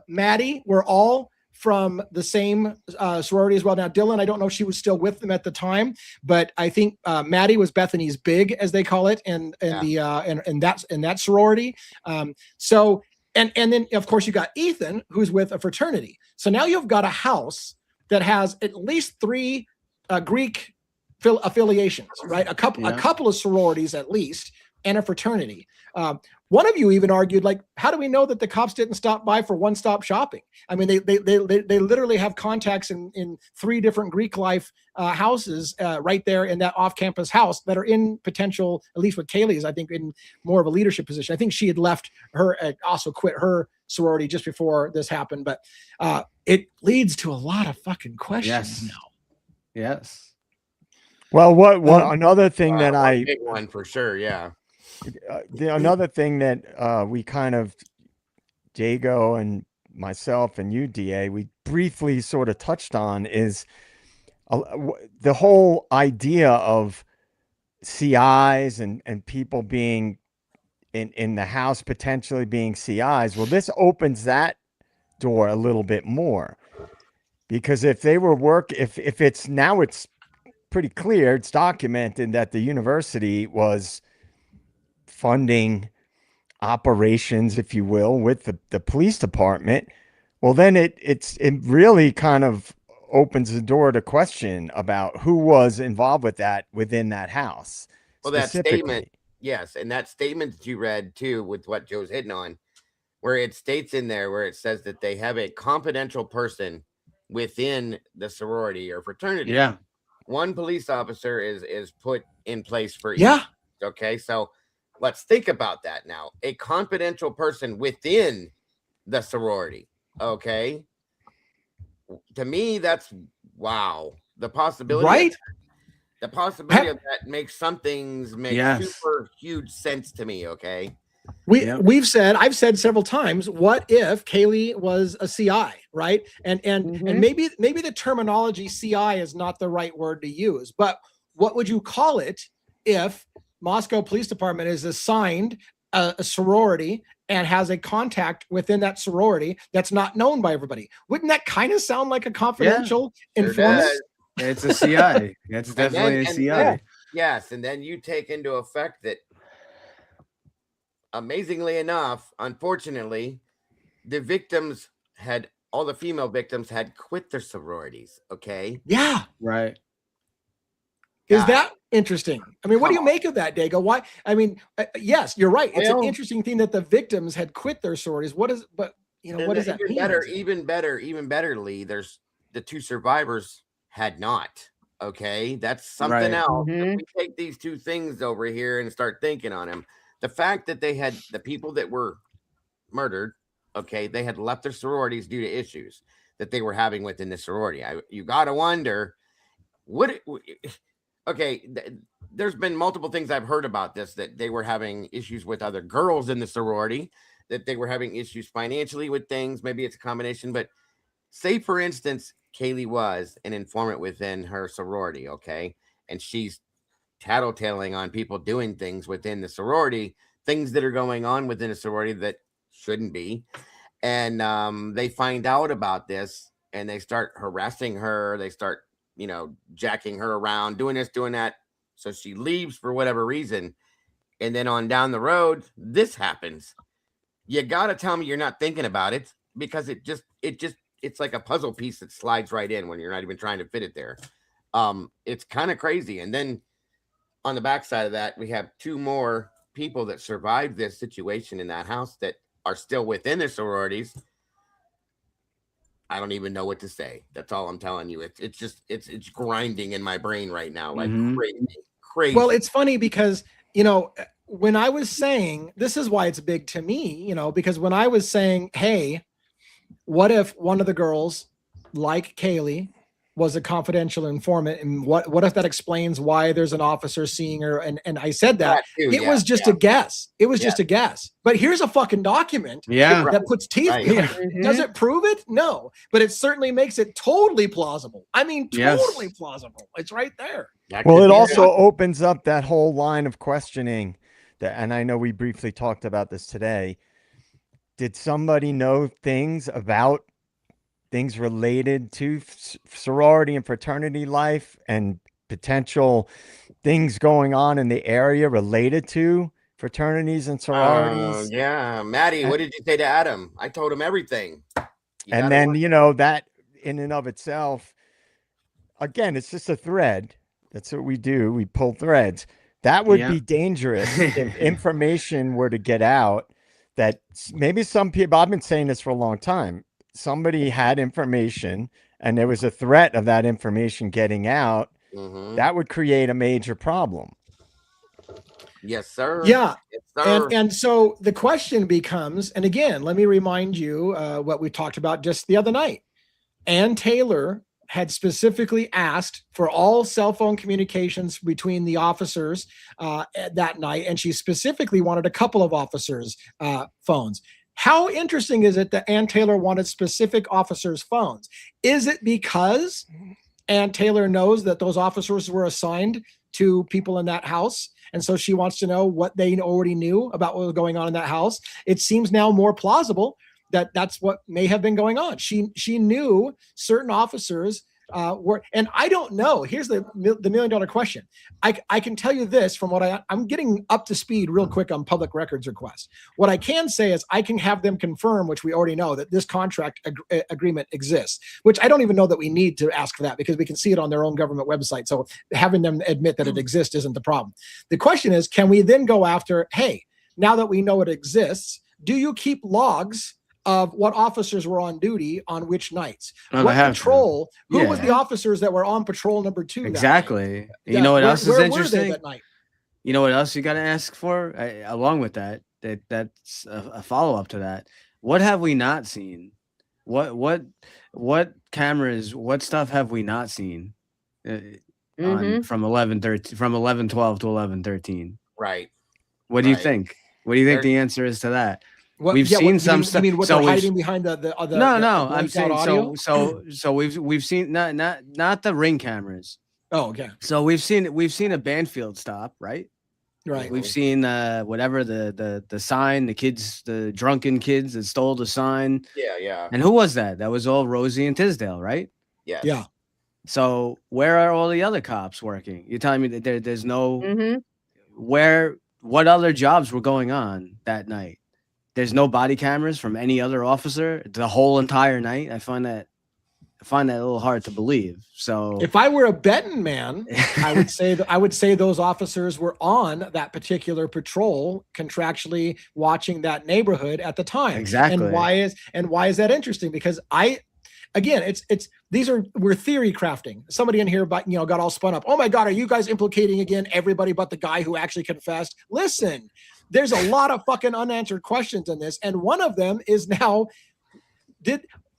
Maddie were all from the same sorority as well. Now, Dylan, I don't know if she was still with them at the time, but I think Maddie was Bethany's big, as they call it, and that sorority. So then of course you got Ethan, who's with a fraternity. So now you've got a house that has at least 3 Greek affiliations, right? A couple of sororities at least, and a fraternity. One of you even argued, like, how do we know that the cops didn't stop by for one-stop shopping? I mean, they literally have contacts in 3 different Greek life houses right there in that off-campus house that are in potential, at least with Kaylee's, I think, in more of a leadership position. I think she had left her, also quit her sorority just before this happened. But it leads to a lot of fucking questions now. Yes. Well, another thing that big one for sure, yeah. Another thing that we kind of, Diego and myself and you, DA, we briefly sort of touched on is the whole idea of CIs and people being in the house potentially being CIs. Well, this opens that door a little bit more, because if they were if it's now, it's pretty clear, it's documented that the university was funding operations, if you will, with the police department. Well, then it really kind of opens the door to question about who was involved with that within that house. Well, that statement, yes, and that statement that you read too, with what Joe's hitting on, where it states in there where it says that they have a confidential person within the sorority or fraternity. Yeah. One police officer is put in place for each. Yeah. Okay, so let's think about that now. A confidential person within the sorority. Okay. To me, that's wow. The possibility, right? The possibility of that makes some things make super huge sense to me. Okay. I've said several times, what if Kaylee was a CI, right? And maybe the terminology CI is not the right word to use, but what would you call it if Moscow Police Department is assigned a sorority and has a contact within that sorority that's not known by everybody? Wouldn't that kind of sound like a confidential informant? It's a CI. It's definitely a CI. Yes, and then you take into effect that, amazingly enough, unfortunately, all the female victims had quit their sororities. Okay. Yeah. Right. Is that interesting? I mean, what do you make of that, Dago? Why? I mean, yes, you're right. It's an interesting thing that the victims had quit their sororities. What does that mean? Even better, Lee. There's the 2 survivors had not. Okay, that's something else. If we take these 2 things over here and start thinking on them, the fact that they had the people that were murdered, okay, they had left their sororities due to issues that they were having within the sorority. You got to wonder, there's been multiple things I've heard about this, that they were having issues with other girls in the sorority, that they were having issues financially with things. Maybe it's a combination, but say, for instance, Kaylee was an informant within her sorority, okay, and she's tattletaling on people doing things within the sorority, things that are going on within a sorority that shouldn't be. And they find out about this and they start harassing her. They start, jacking her around, doing this, doing that. So she leaves for whatever reason. And then on down the road, this happens. You got to tell me you're not thinking about it, because it's like a puzzle piece that slides right in when you're not even trying to fit it there. It's kind of crazy. And then on the backside of that, we have 2 more people that survived this situation in that house that are still within their sororities. I don't even know what to say. That's all I'm telling you. It's grinding in my brain right now, like crazy. Well, it's funny because, when I was saying, this is why it's big to me, because when I was saying, hey, what if one of the girls, like Kaylee, was a confidential informant, and what if that explains why there's an officer seeing her? And I said that it was just a guess. It was just a guess. But here's a fucking document that puts teeth behind it. Does it prove it? No, but it certainly makes it totally plausible. I mean, totally plausible. It's right there. Well, it also opens up that whole line of questioning that, and I know we briefly talked about this today. Did somebody know things about things related to sorority and fraternity life and potential things going on in the area related to fraternities and sororities? Yeah, Maddie, what did you say to Adam? I told him everything. And then, you know, that in and of itself, again, it's just a thread. That's what we do. We pull threads. That would be dangerous if information were to get out that maybe some people, I've been saying this for a long time, somebody had information and there was a threat of that information getting out, that would create a major problem. Yes, sir. Yeah. Yes, sir. And so the question becomes, and again, let me remind you what we talked about just the other night. Ann Taylor had specifically asked for all cell phone communications between the officers that night, and she specifically wanted a couple of officers' phones. How interesting is it that Ann Taylor wanted specific officers' phones? Is it because Ann Taylor knows that those officers were assigned to people in that house, and so she wants to know what they already knew about what was going on in that house? It seems now more plausible that that's what may have been going on. She knew certain officers were, and I don't know. Here's the $1 million question. I can tell you this from what I'm getting up to speed real quick on public records requests. What I can say is I can have them confirm, which we already know, that this contract agreement exists, which I don't even know that we need to ask for that because we can see it on their own government website. So having them admit that it exists isn't the problem. The question is, can we then go after, hey, now that we know it exists, do you keep logs of what officers were on duty on which nights? What patrol? Who was the officers that were on patrol number 2? Exactly. You know what else is interesting? That night? You know what else you got to ask for along with that? That's a follow up to that. What have we not seen? What cameras? What stuff have we not seen? On from 11/12 to 11/13. Right. What do you think? What do you think the answer is to that? We've seen some stuff. You mean what they're hiding behind the no. I'm saying audio? so we've seen not the Ring cameras. Oh, okay. So we've seen a Banfield stop, right? Right. We've seen whatever the sign, the drunken kids that stole the sign. Yeah. And who was that? That was all Rosie and Tisdale, right? Yes. Yeah. So where are all the other cops working? You're telling me that there's no what other jobs were going on that night? There's no body cameras from any other officer the whole entire night. I find that a little hard to believe. So if I were a betting man, I would say those officers were on that particular patrol, contractually watching that neighborhood at the time. Exactly. And why is that interesting? Because we're theory crafting. Somebody in here, got all spun up. Oh my God, are you guys implicating again everybody but the guy who actually confessed? Listen, there's a lot of fucking unanswered questions in this, and one of them is now: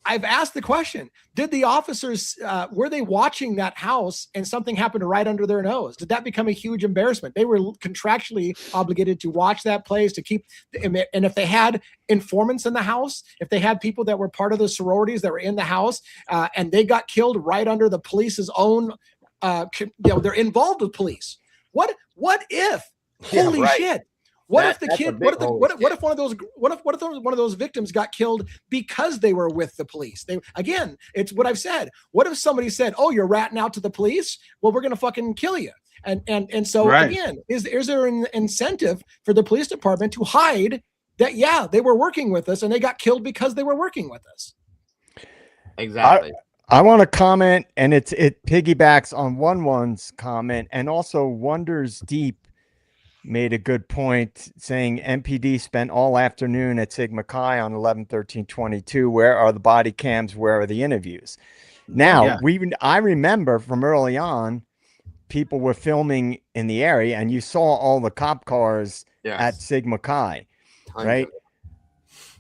I've asked the question, did the officers, were they watching that house and something happened right under their nose? Did that become a huge embarrassment? They were contractually obligated to watch that place, to keep, and if they had informants in the house, if they had people that were part of the sororities that were in the house, and they got killed right under the police's own, they're involved with police. What if, holy shit. What if one of those victims got killed because they were with the police? It's what I've said. What if somebody said, "Oh, you're ratting out to the police? Well, we're gonna fucking kill you." And so again, is there an incentive for the police department to hide that? Yeah, they were working with us and they got killed because they were working with us. Exactly. I want to comment, and it piggybacks on one's comment, and also Wonders Deep made a good point saying MPD spent all afternoon at Sigma Chi on 11/13/22. Where are the body cams? Where are the interviews? Now, I remember from early on, people were filming in the area, and you saw all the cop cars at Sigma Chi, right?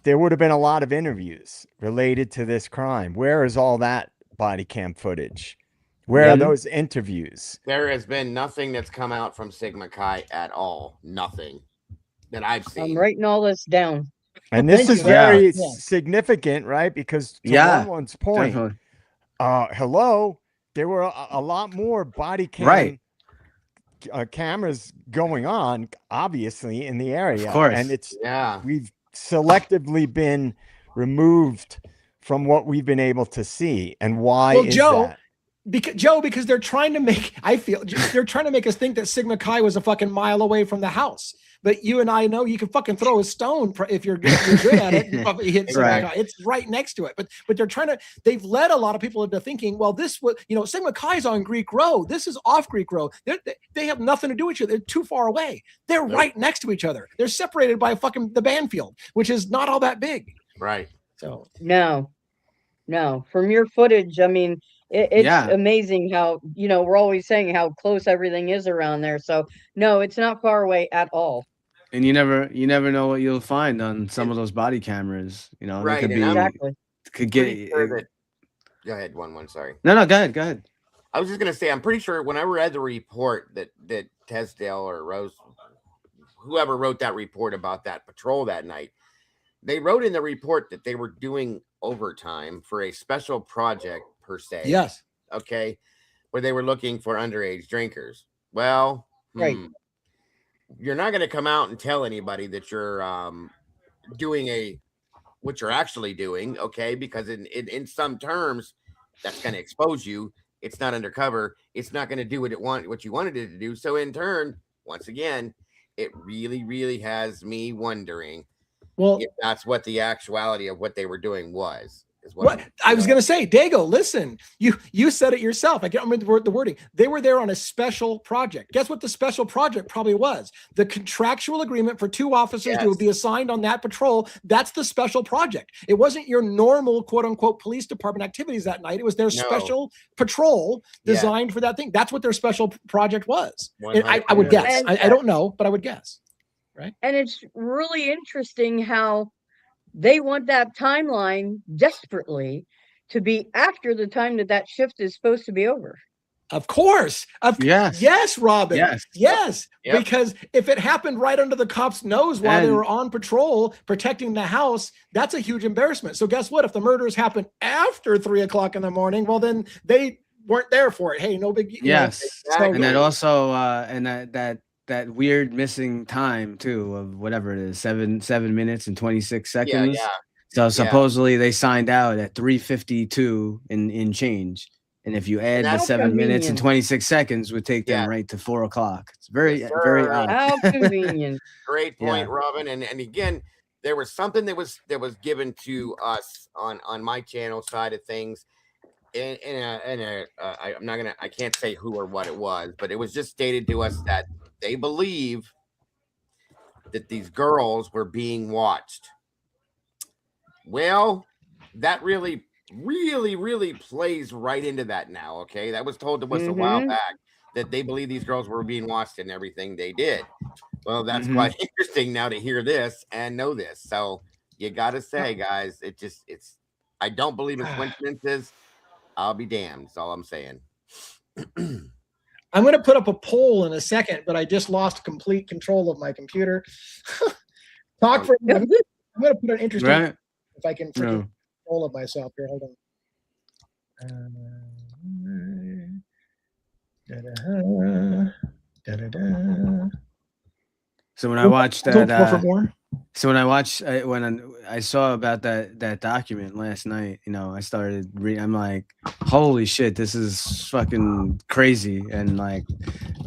There would have been a lot of interviews related to this crime. Where is all that body cam footage? Where are Mhm. those interviews? There has been nothing that's come out from Sigma Chi at all. Nothing that I've I'm seen. writing all this down. And this Thank is you. Yeah. very Yeah. significant, right? Because to Yeah, one's point, definitely. hello, there were a lot more body Right. cam cameras going on, obviously, in the area, and course. Yeah. we've selectively been removed from what we've been able to see. And why Well, is Joe, that? because they're trying to make, I feel they're trying to make us think that Sigma Chi was a fucking mile away from the house. But you and I know you can fucking throw a stone if you're good at it. You probably hit Sigma Right. Chi. It's right next to it. But they're trying to. They've led a lot of people into thinking, well, this was Sigma Chi is on Greek Road. This is off Greek Road. They have nothing to do with each other. They're too far away. They're Nope. right next to each other. They're separated by fucking the Banfield, which is not all that big. Right. So No, from your footage, I mean, it's Yeah. amazing how, we're always saying how close everything is around there. So no, it's not far away at all. And you never know what you'll find on some of those body cameras. They Right, could and be I'm Exactly. could get pretty sure that. Go ahead, one. Sorry. No, go ahead. I was just gonna say, I'm pretty sure when I read the report that Tesdale or Rose, whoever wrote that report about that patrol that night, they wrote in the report that they were doing overtime for a special project per se. yes. Okay, where they were looking for underage drinkers. Well, Right. You're not going to come out and tell anybody that you're doing what you're actually doing, okay? Because in some terms, that's going to expose you. It's not undercover. It's not going to do what you wanted it to do. So in turn, once again, it really, really has me wondering Well, if that's what the actuality of what they were doing was. Is what I was going to say, Dago, listen, you said it yourself. I can't remember the wording. They were there on a special project. Guess what the special project probably was? The contractual agreement for 2 officers to Yes. be assigned on that patrol. That's the special project. It wasn't your normal quote unquote police department activities that night. It was their special patrol designed for that thing. That's what their special project was. I would guess. I don't know, but I would guess. Right. And it's really interesting how they want that timeline desperately to be after the time that shift is supposed to be over. Of course. Yes, Robin. Yes. Yep. Because if it happened right under the cops' nose while they were on patrol protecting the house, that's a huge embarrassment. So guess what? If the murders happened after 3 o'clock in the morning, well, then they weren't there for it. Hey, no big. Yes. Exactly. And that also and that weird missing time too of whatever it is, 7 minutes and 26 seconds. Yeah. So supposedly they signed out at 3:52 in change. And if you add the 7 minutes and 26 seconds would take them right to 4 o'clock. It's very odd. How convenient. Great point, Robin. And again, there was something that was given to us on my channel side of things. I'm not gonna, I can't say who or what it was, but it was just stated to us that they believe that these girls were being watched. Well, that really plays right into that now. Okay, that was told to us a while back that they believe these girls were being watched and everything they did. Well, that's quite interesting now to hear this and know this. So you got to say, guys, it's. I don't believe in coincidences. I'll be damned. That's all I'm saying. I'm going to put up a poll in a second, but I just lost complete control of my computer. I'm going to put an interesting. Right. If I can freaking control of myself here, hold on. So when I watched that, when I saw about that document last night, I started reading. I'm like, holy shit, this is fucking crazy, and like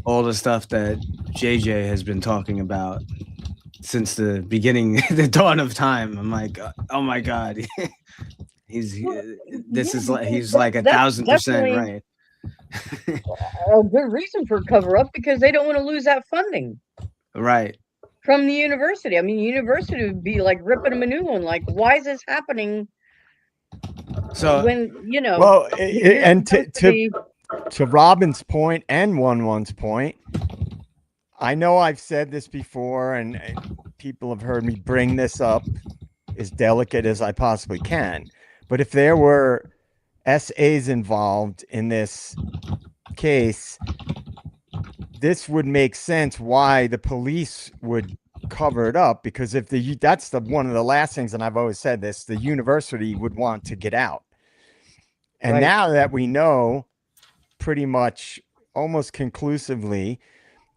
all the stuff that JJ has been talking about since the beginning, the dawn of time. I'm like, oh my god, he's like 1,000% right. A good reason for cover up because they don't want to lose that funding. Right. From the university. I mean, university would be like ripping them a new one. Like, why is this happening? So when well, and to Robin's point and 1-1's point, I know I've said this before, and people have heard me bring this up as delicate as I possibly can. But if there were SAs involved in this case, this would make sense why the police would cover it up, because if that's one of the last things, and I've always said this, the university would want to get out. And Right. now that we know pretty much almost conclusively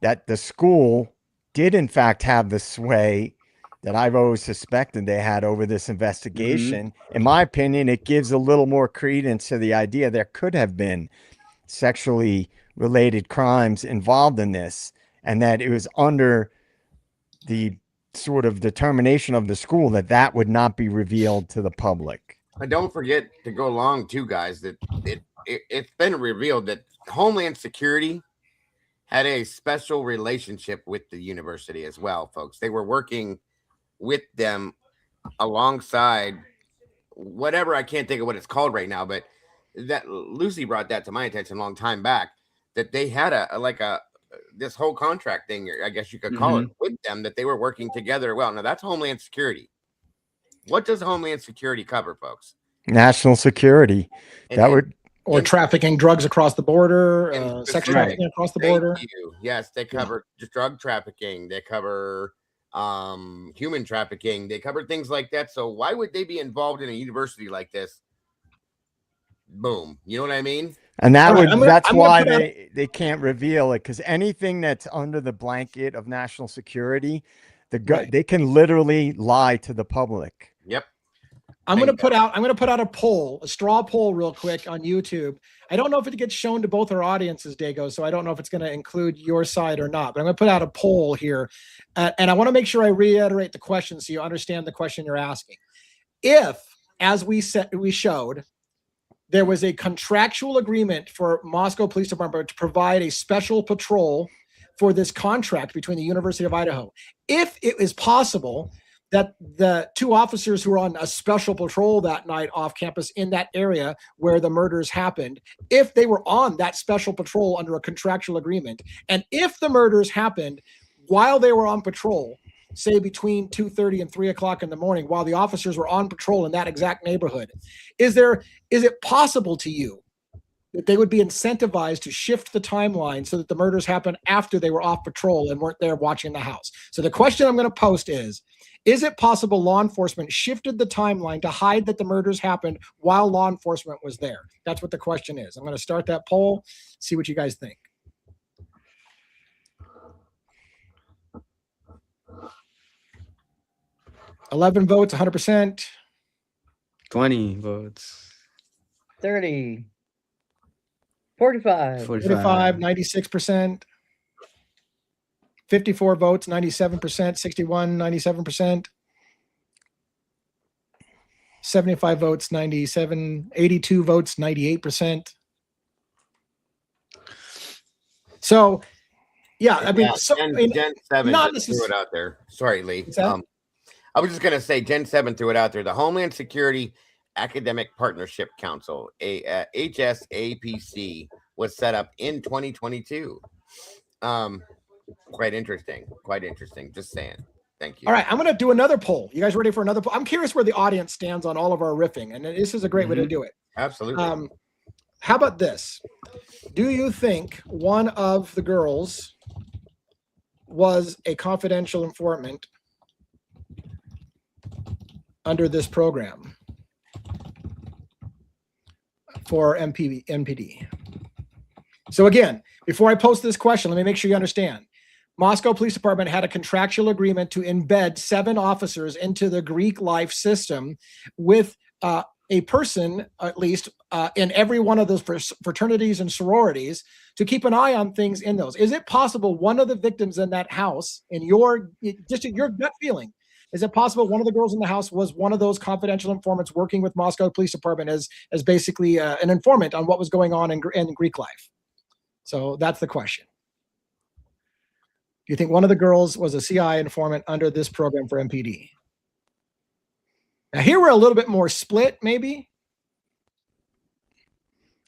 that the school did in fact have the sway that I've always suspected they had over this investigation, in my opinion, it gives a little more credence to the idea there could have been sexually related crimes involved in this, and that it was under the sort of determination of the school that that would not be revealed to the public. And don't forget to go along too, guys, that it's been revealed that Homeland Security had a special relationship with the university as well, folks. They were working with them alongside whatever, I can't think of what it's called right now, but that Lucy brought that to my attention a long time back, that they had this whole contract thing, I guess you could call it, with them, that they were working together well. Now that's Homeland Security. What does Homeland Security cover, folks? National security. Or trafficking drugs across the border, sex trafficking across the border. Yes, they cover just drug trafficking. They cover human trafficking. They cover things like that. So why would they be involved in a university like this? Boom. You know what I mean? And that's why they can't reveal it, because anything that's under the blanket of national security, they can literally lie to the public. Yep. I'm going to put out a poll, a straw poll real quick on YouTube. I don't know if it gets shown to both our audiences, Dago, so I don't know if it's going to include your side or not, but I'm going to put out a poll here. And I want to make sure I reiterate the question so you understand the question you're asking. If, as we showed, there was a contractual agreement for Moscow Police Department to provide a special patrol for this contract between the University of Idaho, if it is possible that the two officers who were on a special patrol that night off campus in that area where the murders happened, if they were on that special patrol under a contractual agreement, and if the murders happened while they were on patrol, say between 2:30 and 3 o'clock in the morning, while the officers were on patrol in that exact neighborhood, is it possible to you that they would be incentivized to shift the timeline so that the murders happened after they were off patrol and weren't there watching the house? So the question I'm going to post is it possible law enforcement shifted the timeline to hide that the murders happened while law enforcement was there? That's what the question is. I'm going to start that poll, see what you guys think. $11 votes, 100%. 20 votes. 30. 45. 45, 96%. 54 votes, 97%. 61, 97%. 75 votes, 97. 82 votes, 98%. So, yeah, I mean, Gen 7 just threw it out there. Sorry, Lee. I was just going to say, Gen 7 threw it out there. The Homeland Security Academic Partnership Council, HSAPC, was set up in 2022. Quite interesting. Just saying. Thank you. All right, I'm going to do another poll. You guys ready for another poll? I'm curious where the audience stands on all of our riffing, and this is a great way to do it. Absolutely. How about this? Do you think one of the girls was a confidential informant under this program for MPD? So again, before I post this question, let me make sure you understand. Moscow Police Department had a contractual agreement to embed 7 officers into the Greek life system with a person, at least, in every one of those fraternities and sororities to keep an eye on things in those. Is it possible one of the victims in that house, in your gut feeling, is it possible one of the girls in the house was one of those confidential informants working with Moscow Police Department as basically an informant on what was going on in Greek life? So that's the question. Do you think one of the girls was a CI informant under this program for MPD? Now here we're a little bit more split, maybe.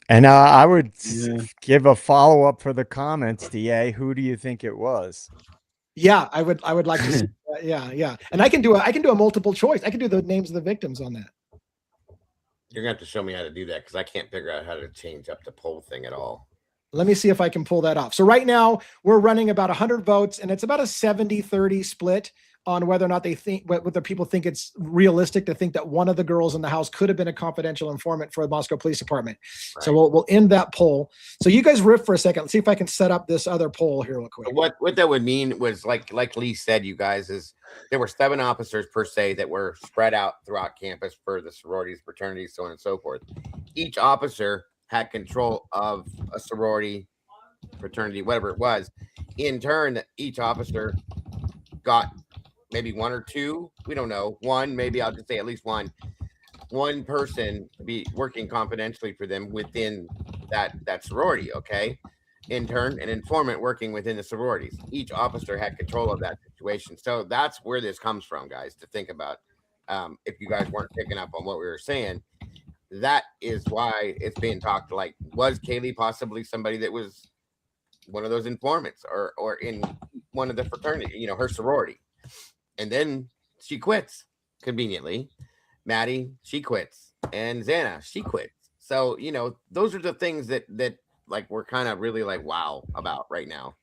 And I would give a follow-up for the comments, DA. Who do you think it was? Yeah, I would like to see that. Yeah. And I can do a multiple choice. I can do the names of the victims on that. You're gonna have to show me how to do that because I can't figure out how to change up the poll thing at all. Let me see if I can pull that off. So right now we're running about 100 votes, and it's about a 70-30 split on whether or not they think, whether people think it's realistic to think that one of the girls in the house could have been a confidential informant for the Moscow Police Department. Right. So we'll end that poll. So you guys riff for a second. Let's see if I can set up this other poll here real quick. What that would mean was like Lee said, you guys, is there were 7 officers per se that were spread out throughout campus for the sororities, fraternities, so on and so forth. Each officer had control of a sorority, fraternity, whatever it was. In turn, each officer got maybe 1 or 2, we don't know, one, maybe I'll just say at least one person be working confidentially for them within that sorority. Okay. In turn, an informant working within the sororities. Each officer had control of that situation. So that's where this comes from, guys, to think about. If you guys weren't picking up on what we were saying, that is why it's being talked. Like, was Kaylee possibly somebody that was one of those informants or in one of the fraternity, her sorority? And then she quits conveniently. Maddie, she quits. And Xana, she quits. So, those are the things that like we're kind of really like wow about right now.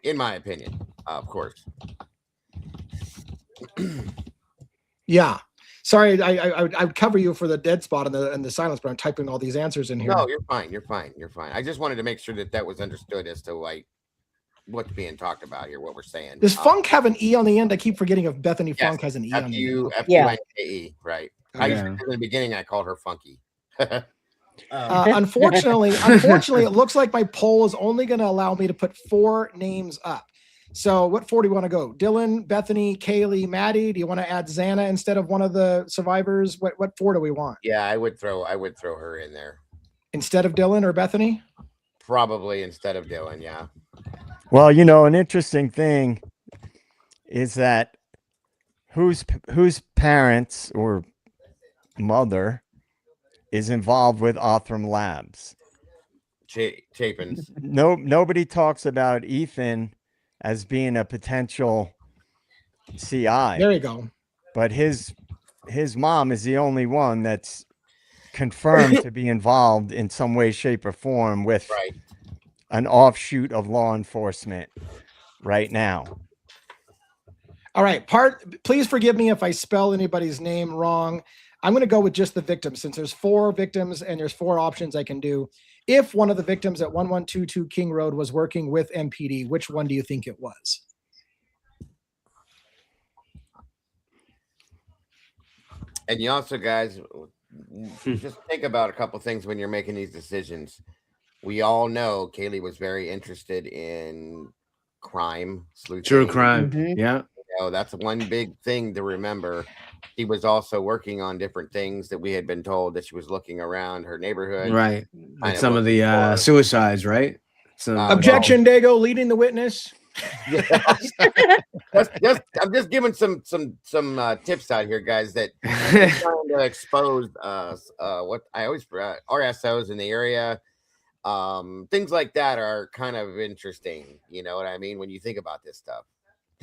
In my opinion, of course. Yeah. Sorry, I would cover you for the dead spot and the silence, but I'm typing all these answers in here. No, you're fine. You're fine. You're fine. I just wanted to make sure that was understood as to like what's being talked about here, what we're saying. Does Funk have an E on the end? I keep forgetting if Bethany Funk has an E on the end. F-U-N-K-E, right. Yeah. I used to, in the beginning, I called her Funky. Unfortunately, it looks like my poll is only going to allow me to put 4 names up. So what 4 do you want to go? Dylan, Bethany, Kaylee, Maddie? Do you want to add Xana instead of one of the survivors? What 4 do we want? Yeah, I would throw her in there. Instead of Dylan or Bethany? Probably instead of Dylan, yeah. Well, an interesting thing is that whose parents or mother is involved with Othram Labs? Chapin's. Nobody talks about Ethan as being a potential CI. There you go. But his mom is the only one that's confirmed to be involved in some way, shape, or form with an offshoot of law enforcement right now. All right. Please forgive me if I spell anybody's name wrong. I'm going to go with just the victim since there's 4 victims and there's 4 options I can do. If one of the victims at 1122 King Road was working with MPD, which one do you think it was? And you also, guys, just think about a couple things when you're making these decisions. We all know Kaylee was very interested in crime, sleuthing. True crime. Mhm. Yeah. That's one big thing to remember. She was also working on different things that we had been told that she was looking around her neighborhood. Right. Like of some of the looking for- suicides, right? So Objection, Dago, leading the witness. I'm just giving some tips out here, guys, that trying to expose what I always RSOs in the area. Things like that are kind of interesting. You know what I mean? When you think about this stuff.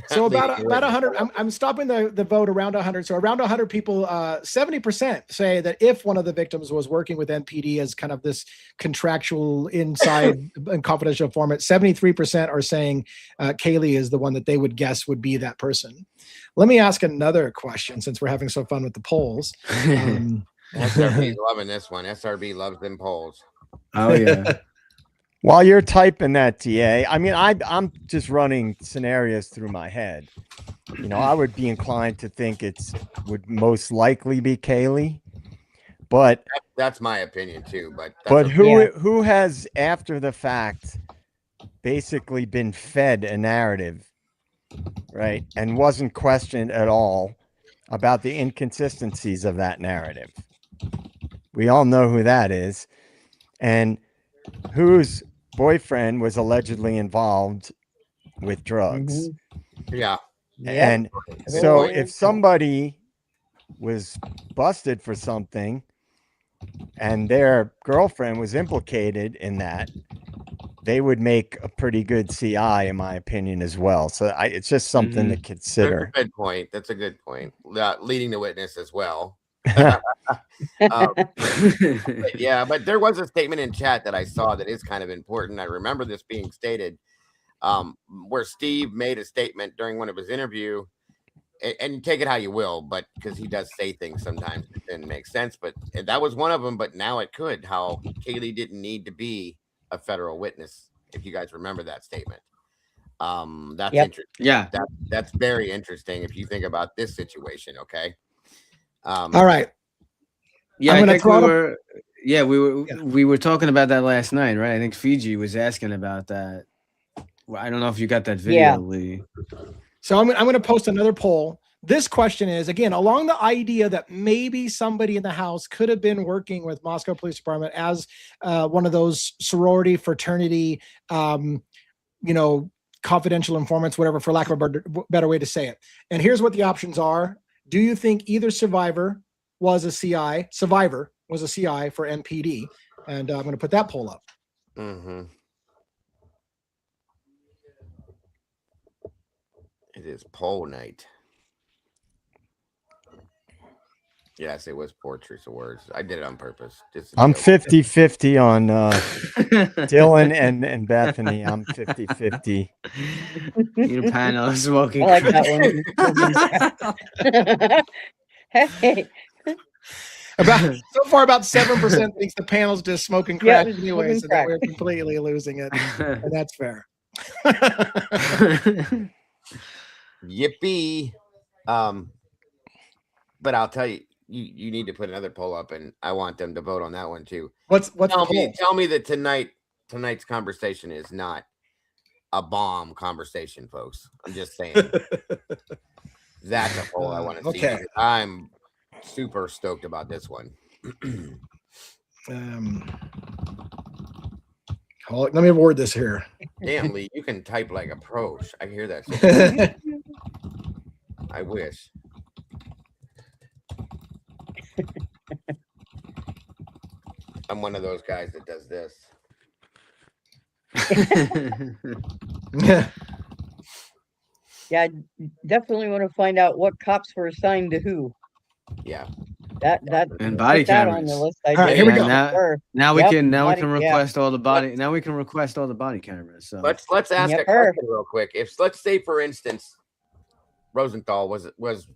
So about 100, I'm stopping the vote around 100. So around 100 people, 70% say that if one of the victims was working with NPD as kind of this contractual inside and confidential informant, 73% are saying Kaylee is the one that they would guess would be that person. Let me ask another question since we're having so fun with the polls. SRB's loving this one. SRB loves them polls. Oh yeah. While you're typing that, TA, I mean, I'm just running scenarios through my head. I would be inclined to think would most likely be Kaylee, but that's my opinion too. But who has after the fact basically been fed a narrative, right, and wasn't questioned at all about the inconsistencies of that narrative? We all know who that is, and whose boyfriend was allegedly involved with drugs. Mm-hmm. Yeah. And so if somebody was busted for something and their girlfriend was implicated in that, they would make a pretty good CI, in my opinion, as well. So it's just something to consider. That's a good point. That's a good point. Leading the witness as well. Yeah, but there was a statement in chat that I saw that is kind of important. I remember this being stated, where Steve made a statement during one of his interview, and take it how you will, but because he does say things sometimes that didn't make sense, but that was one of them. But now it could. How Kaylee didn't need to be a federal witness, if you guys remember that statement. That's Yep. interesting. Yeah. That's very interesting if you think about this situation. Okay. All right. Yeah, I'm I gonna think throw we it up- were. Yeah, Yeah. we were talking about that last night, right? I think Fiji was asking about that. Well, I don't know if you got that video, Yeah. Lee. So I'm going to post another poll. This question is, again, along the idea that maybe somebody in the house could have been working with Moscow Police Department as one of those sorority, fraternity, confidential informants, whatever, for lack of a better way to say it. And here's what the options are. Do you think either survivor was a CI for MPD? And I'm going to put that poll up. Mm-hmm. It is poll night. Yes, it was Portraits of Words. I did it on purpose. I'm 50-50 on Dylan and Bethany. I'm 50-50. Your panel is smoking. I like that one. Hey, So far, about 7% thinks the panel's just smoking crack Yeah, anyway, smoking so that crack. we're completely losing it. And that's fair. Yippee. But I'll tell you, you need to put another poll up, and I want them to vote on that one too. What's the poll? Tell me that tonight's conversation is not a bomb conversation, folks. I'm just saying. That's a poll I want to see. Okay. I'm super stoked about this one. Let me word this here. Damn, Lee, you can type like a pro. I hear that. I wish. I'm one of those guys that does this. Yeah, I definitely want to find out what cops were assigned to who. Yeah. That And body put that on cameras. the list. I All right, did. here we go. Now we Yep, can body- request all the body. Now we can request all the body cameras. So Let's ask Yep. a question real quick. If let's say, for instance, Rosenthal was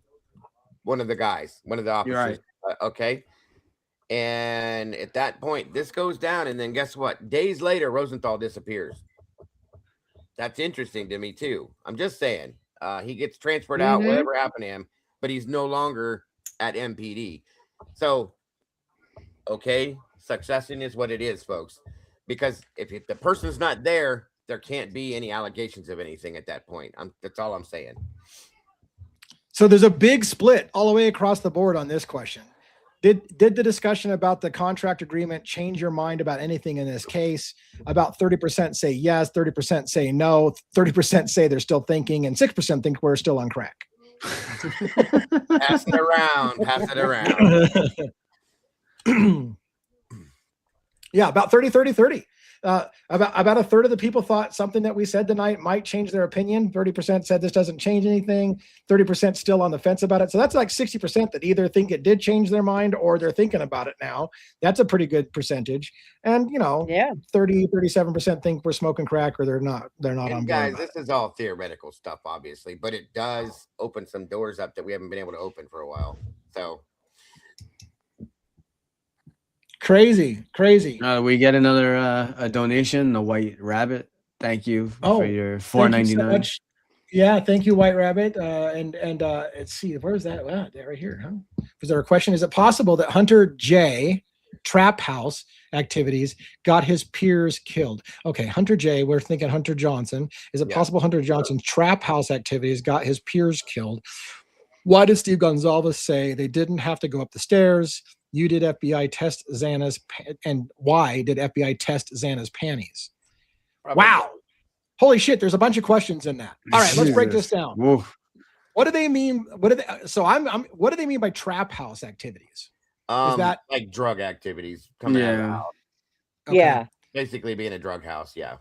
one of the guys, one of the officers. You're right. Okay. And at that point, this goes down, and then guess what? Days later, Rosenthal disappears. That's interesting to me too. I'm just saying. He gets transferred out, Mhm. whatever happened to him, but he's no longer at MPD. So, okay, succession is what it is, folks. Because if the person's not there, there can't be any allegations of anything at that point. That's all I'm saying. So there's a big split all the way across the board on this question. Did the discussion about the contract agreement change your mind about anything in this case? About 30% say yes, 30% say no, 30% say they're still thinking, and 6% think we're still on crack. Pass it around. Pass it around. Yeah, about 30. About a third of the people thought something that we said tonight might change their opinion. 30% said this doesn't change anything. 30% still on the fence about it. So that's like 60% that either think it did change their mind or they're thinking about it now. That's a pretty good percentage. And Yeah. 37% think we're smoking crack or they're not And on board. guys, this is all theoretical stuff, obviously, but it does open some doors up that we haven't been able to open for a while. So Crazy. we get another a donation, a white rabbit. Thank you for your $4.99. Yeah, thank you, White Rabbit. And let's see, where's that? Wow, right here, huh? Was there a question? Is it possible that Hunter J. Trap House activities got his peers killed? Okay, Hunter J. We're thinking Hunter Johnson. Is it possible Hunter Johnson's Trap House activities got his peers killed? Why did Steve Gonzalez say they didn't have to go up the stairs? You did FBI test Xana's, and why did FBI test Xana's panties? probably. Wow. Holy shit, there's a bunch of questions in that. All right, let's break this down. Woof. What do they mean? What do they mean by trap house activities? Is that like drug activities coming out of the house? okay. Yeah. Basically being a drug house, yeah.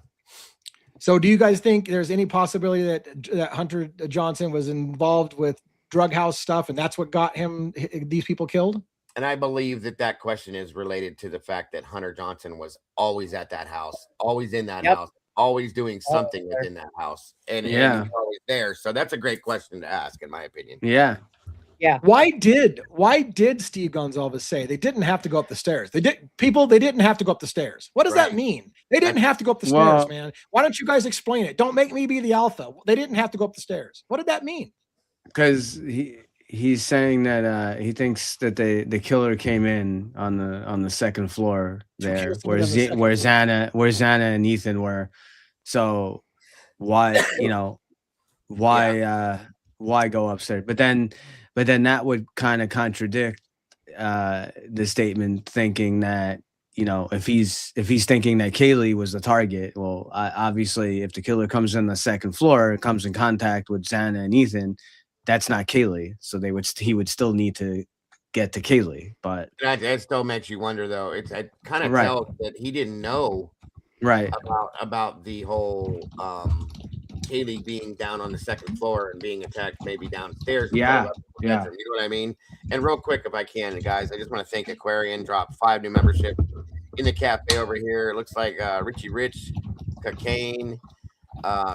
So do you guys think there's any possibility that Hunter Johnson was involved with drug house stuff and that's what got him these people killed? And I believe that question is related to the fact that Hunter Johnson was always at that house, always in that Yep. house, always doing Always something there. within that house, and he Yeah. was always there. So that's a great question to ask, in my opinion. Yeah. Why did Steve Gonzalez say they didn't have to go up the stairs? They didn't have to go up the stairs. What does that Right. mean? They didn't have to go up the Well- stairs, man. Why don't you guys explain it? Don't make me be the alpha. They didn't have to go up the stairs. What did that mean? Because he's saying that he thinks that the killer came in on the second floor To kill there, somebody on the second where floor. Xana and Ethan were. So why why go upstairs? But then that would kind of contradict the statement, thinking that, if he's thinking that Kaylee was the target, well, obviously if the killer comes in the second floor, comes in contact with Xana and Ethan, that's not Kaylee. So he would still need to get to Kaylee. But That still makes you wonder, though. It kind of Right. tells that he didn't know right, about the whole Kaylee being down on the second floor and being attacked maybe downstairs. Yeah, Bedroom, yeah. you know what I mean? And real quick, if I can, guys, I just want to thank Aquarian, dropped 5 new membership in the cafe over here. It looks like Richie Rich, Cocaine,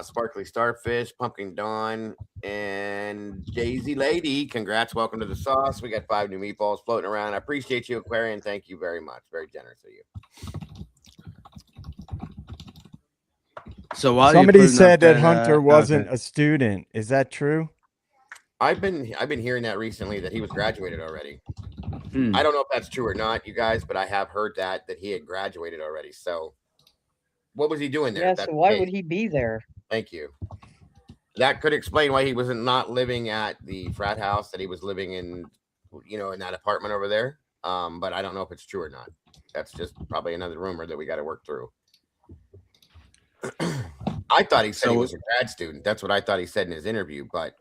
Sparkly Starfish, Pumpkin Dawn, and Daisy Lady. Congrats, welcome to the sauce. We got 5 new meatballs floating around. I appreciate you, Aquarian. Thank you very much. Very generous of you. So while Somebody said that Hunter wasn't a student. Is that true? I've been hearing that recently, that he was graduated already. Hmm. I don't know if that's true or not, you guys, but I have heard that he had graduated already. So what was he doing there? Yeah, so why would he be there? Thank you. That could explain why he wasn't not living at the frat house, that he was living in, in that apartment over there. But I don't know if it's true or not. That's just probably another rumor that we got to work through. I thought he said he was a grad student. That's what I thought he said in his interview, but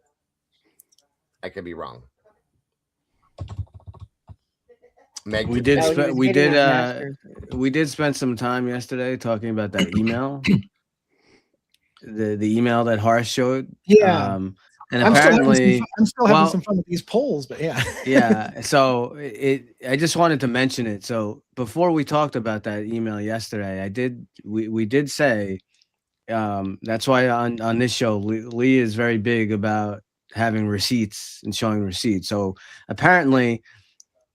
I could be wrong. Meg, We did spend some time yesterday talking about that email. the email that Harsh showed. Yeah. And I'm apparently still having some fun with these polls, but yeah. Yeah. So I just wanted to mention it. So before we talked about that email yesterday, we did say, that's why on this show, Lee is very big about having receipts and showing receipts. So apparently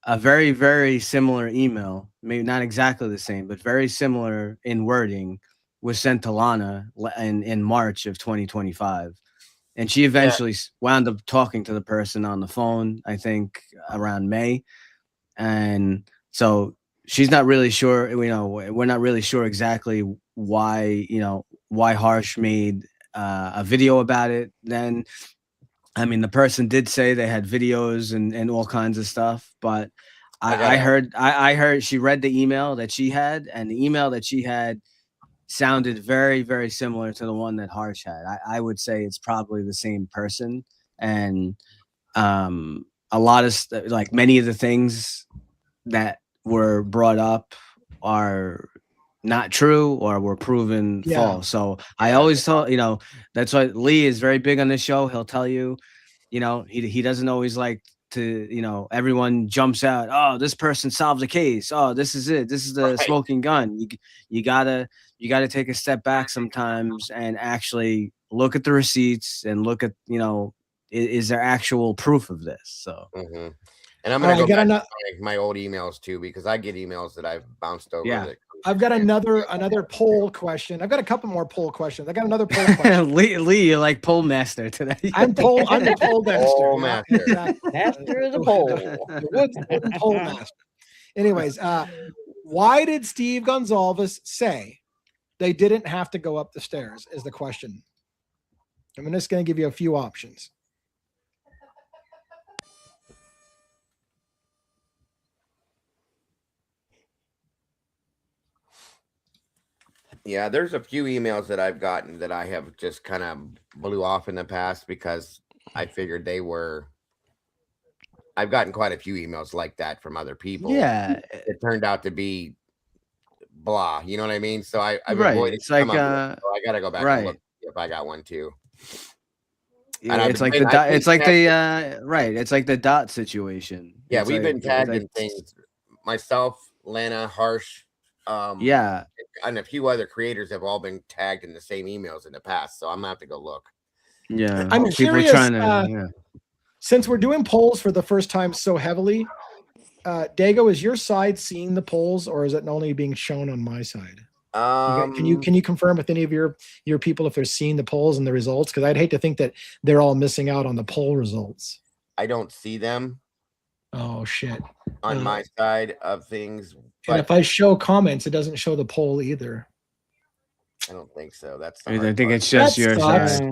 a very, very similar email, maybe not exactly the same, but very similar in wording, was sent to Lana in March of 2025. And she eventually wound up talking to the person on the phone, I think around May. And so she's not really sure, we're not really sure exactly why Harsh made a video about it then. I mean, the person did say they had videos and all kinds of stuff, but I heard she read the email that she had, and the email that she had sounded very, very similar to the one that Harsh had. I would say it's probably the same person. And a lot of like many of the things that were brought up are not true or were proven false. So I always tell, that's why Lee is very big on this show. He'll tell you, he doesn't always like to, everyone jumps out. Oh, this person solved the case. Oh, this is it. This is the smoking gun. You gotta take a step back sometimes and actually look at the receipts and look at, is there actual proof of this? So. Mm-hmm. And I'm going to go back to my old emails too, because I get emails that I've bounced over. Yeah. I've got another poll question. I've got a couple more poll questions. I got another poll question. Lee, you're like poll master today. I'm the poll master. Poll master. Master of the poll. The poll master. Anyways, why did Steve Gonzalez say they didn't have to go up the stairs is the question. I'm just going to give you a few options. Yeah, there's a few emails that I've gotten that I have just kind of blew off in the past because I figured I've gotten quite a few emails like that from other people. Yeah. It turned out to be blah, you know what I mean? So I've right. avoided it's like so I got to go back and look if I got one too. Yeah, I've it's like been- the I've dot. been It's like tagged- the right. It's like the dot situation. Yeah, It's we've like, been tagged like, in things. Myself, Lana, Harsh, Yeah, and a few other creators have all been tagged in the same emails in the past. So I'm gonna have to go look. yeah. I'm People curious, trying to. Yeah. since we're doing polls for the first time so heavily, Dago, is your side seeing the polls, or is it only being shown on my side? Can you confirm with any of your people if they're seeing the polls and the results? Because I'd hate to think that they're all missing out on the poll results. I don't see them Oh shit! on my side of things. And But if I show comments, it doesn't show the poll either. I don't think so. That's the I hard think part. it's just That your sucks. side.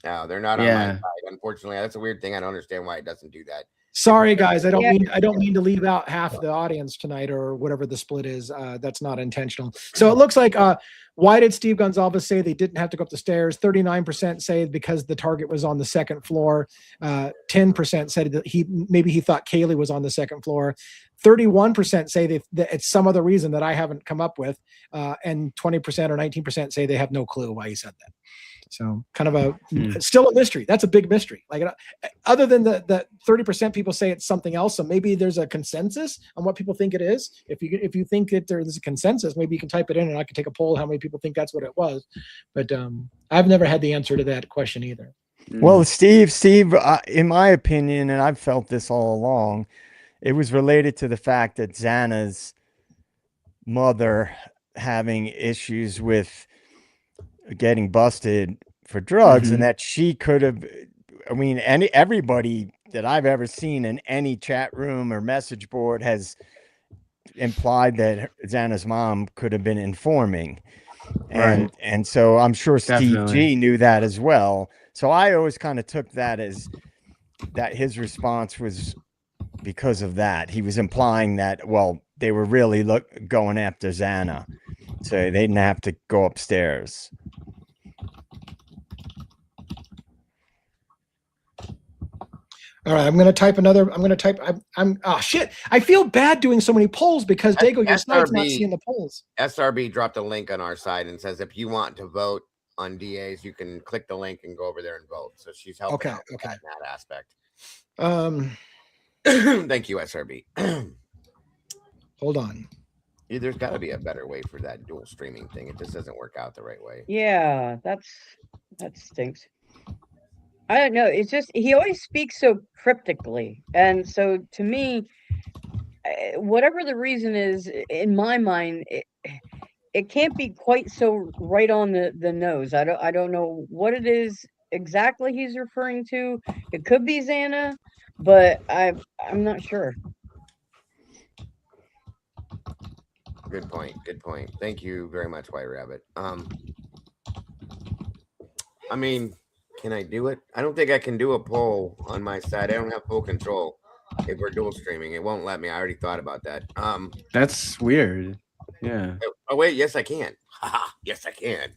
No, they're not on my Yeah. side. Unfortunately, that's a weird thing. I don't understand why it doesn't do that. Sorry, guys. I don't Yeah. mean to leave out half the audience tonight or whatever the split is. That's not intentional. So it looks like why did Steve Gonzalez say they didn't have to go up the stairs? 39% say because the target was on the second floor. 10% said that he thought Kaylee was on the second floor. 31% say that it's some other reason that I haven't come up with, and 20% or 19% say they have no clue why he said that. So kind of still a mystery. That's a big mystery. Like other than the 30% people say it's something else. So maybe there's a consensus on what people think it is. If you think that there's a consensus, maybe you can type it in and I can take a poll how many people think that's what it was. But I've never had the answer to that question either. Well, Steve, in my opinion, and I've felt this all along, it was related to the fact that Xana's mother having issues with getting busted for drugs, and that she could have, I mean, everybody that I've ever seen in any chat room or message board has implied that Xana's mom could have been informing. And so I'm sure Steve G knew that as well. So I always kind of took that as that his response was because of that. He was implying that, well, they were really going after Xana, so they didn't have to go upstairs. All right, I'm going to type another. Oh shit. I feel bad doing so many polls because Dago, your side's not seeing the polls. SRB dropped a link on our side and says if you want to vote on DAs, you can click the link and go over there and vote. So she's helping out in that aspect. Thank you, SRB. Hold on. Yeah, there's got to be a better way for that dual streaming thing. It just doesn't work out the right way. Yeah, that stinks. I don't know. It's just he always speaks so cryptically, and so to me, whatever the reason is, in my mind, it can't be quite so right on the nose. I don't know what it is exactly he's referring to. It could be Xana, but I'm not sure. Good point. Good point. Thank you very much, White Rabbit. I mean, can I do it? I don't think I can do a poll on my side. I don't have full control. If we're dual streaming, it won't let me. I already thought about that. That's weird. Yeah. Oh wait, yes I can. Yes I can.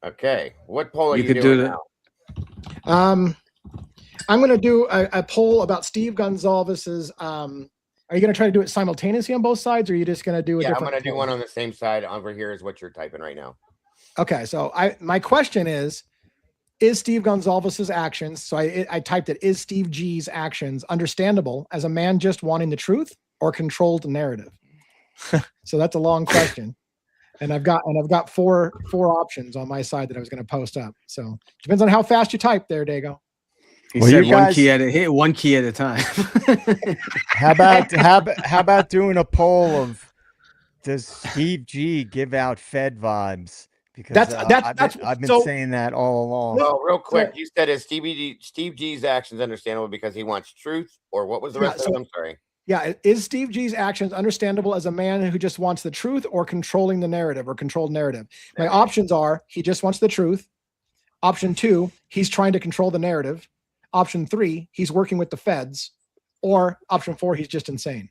Okay, what poll are you doing now? I'm going to do a poll about Steve Gonzalez's. Are you going to try to do it simultaneously on both sides, or are you just going to do a different? I'm going to do one on the same side. Over here is what you're typing right now. Okay, so my question is Steve Gonzalez's actions? So I typed it. Is Steve G's actions understandable as a man just wanting the truth or controlled narrative? So that's a long question, and I've got four options on my side that I was going to post up. So depends on how fast you type there, Dago. He said one key at a time. How about doing a poll of does Steve G give out Fed vibes? Because I've been saying that all along. Well, real quick, you said is Steve G's actions understandable because he wants truth, or what was the rest of it? I'm sorry. Yeah, is Steve G's actions understandable as a man who just wants the truth or controlling the narrative or controlled narrative? My options are he just wants the truth. Option 2, he's trying to control the narrative. Option 3, he's working with the feds. Or option 4, he's just insane.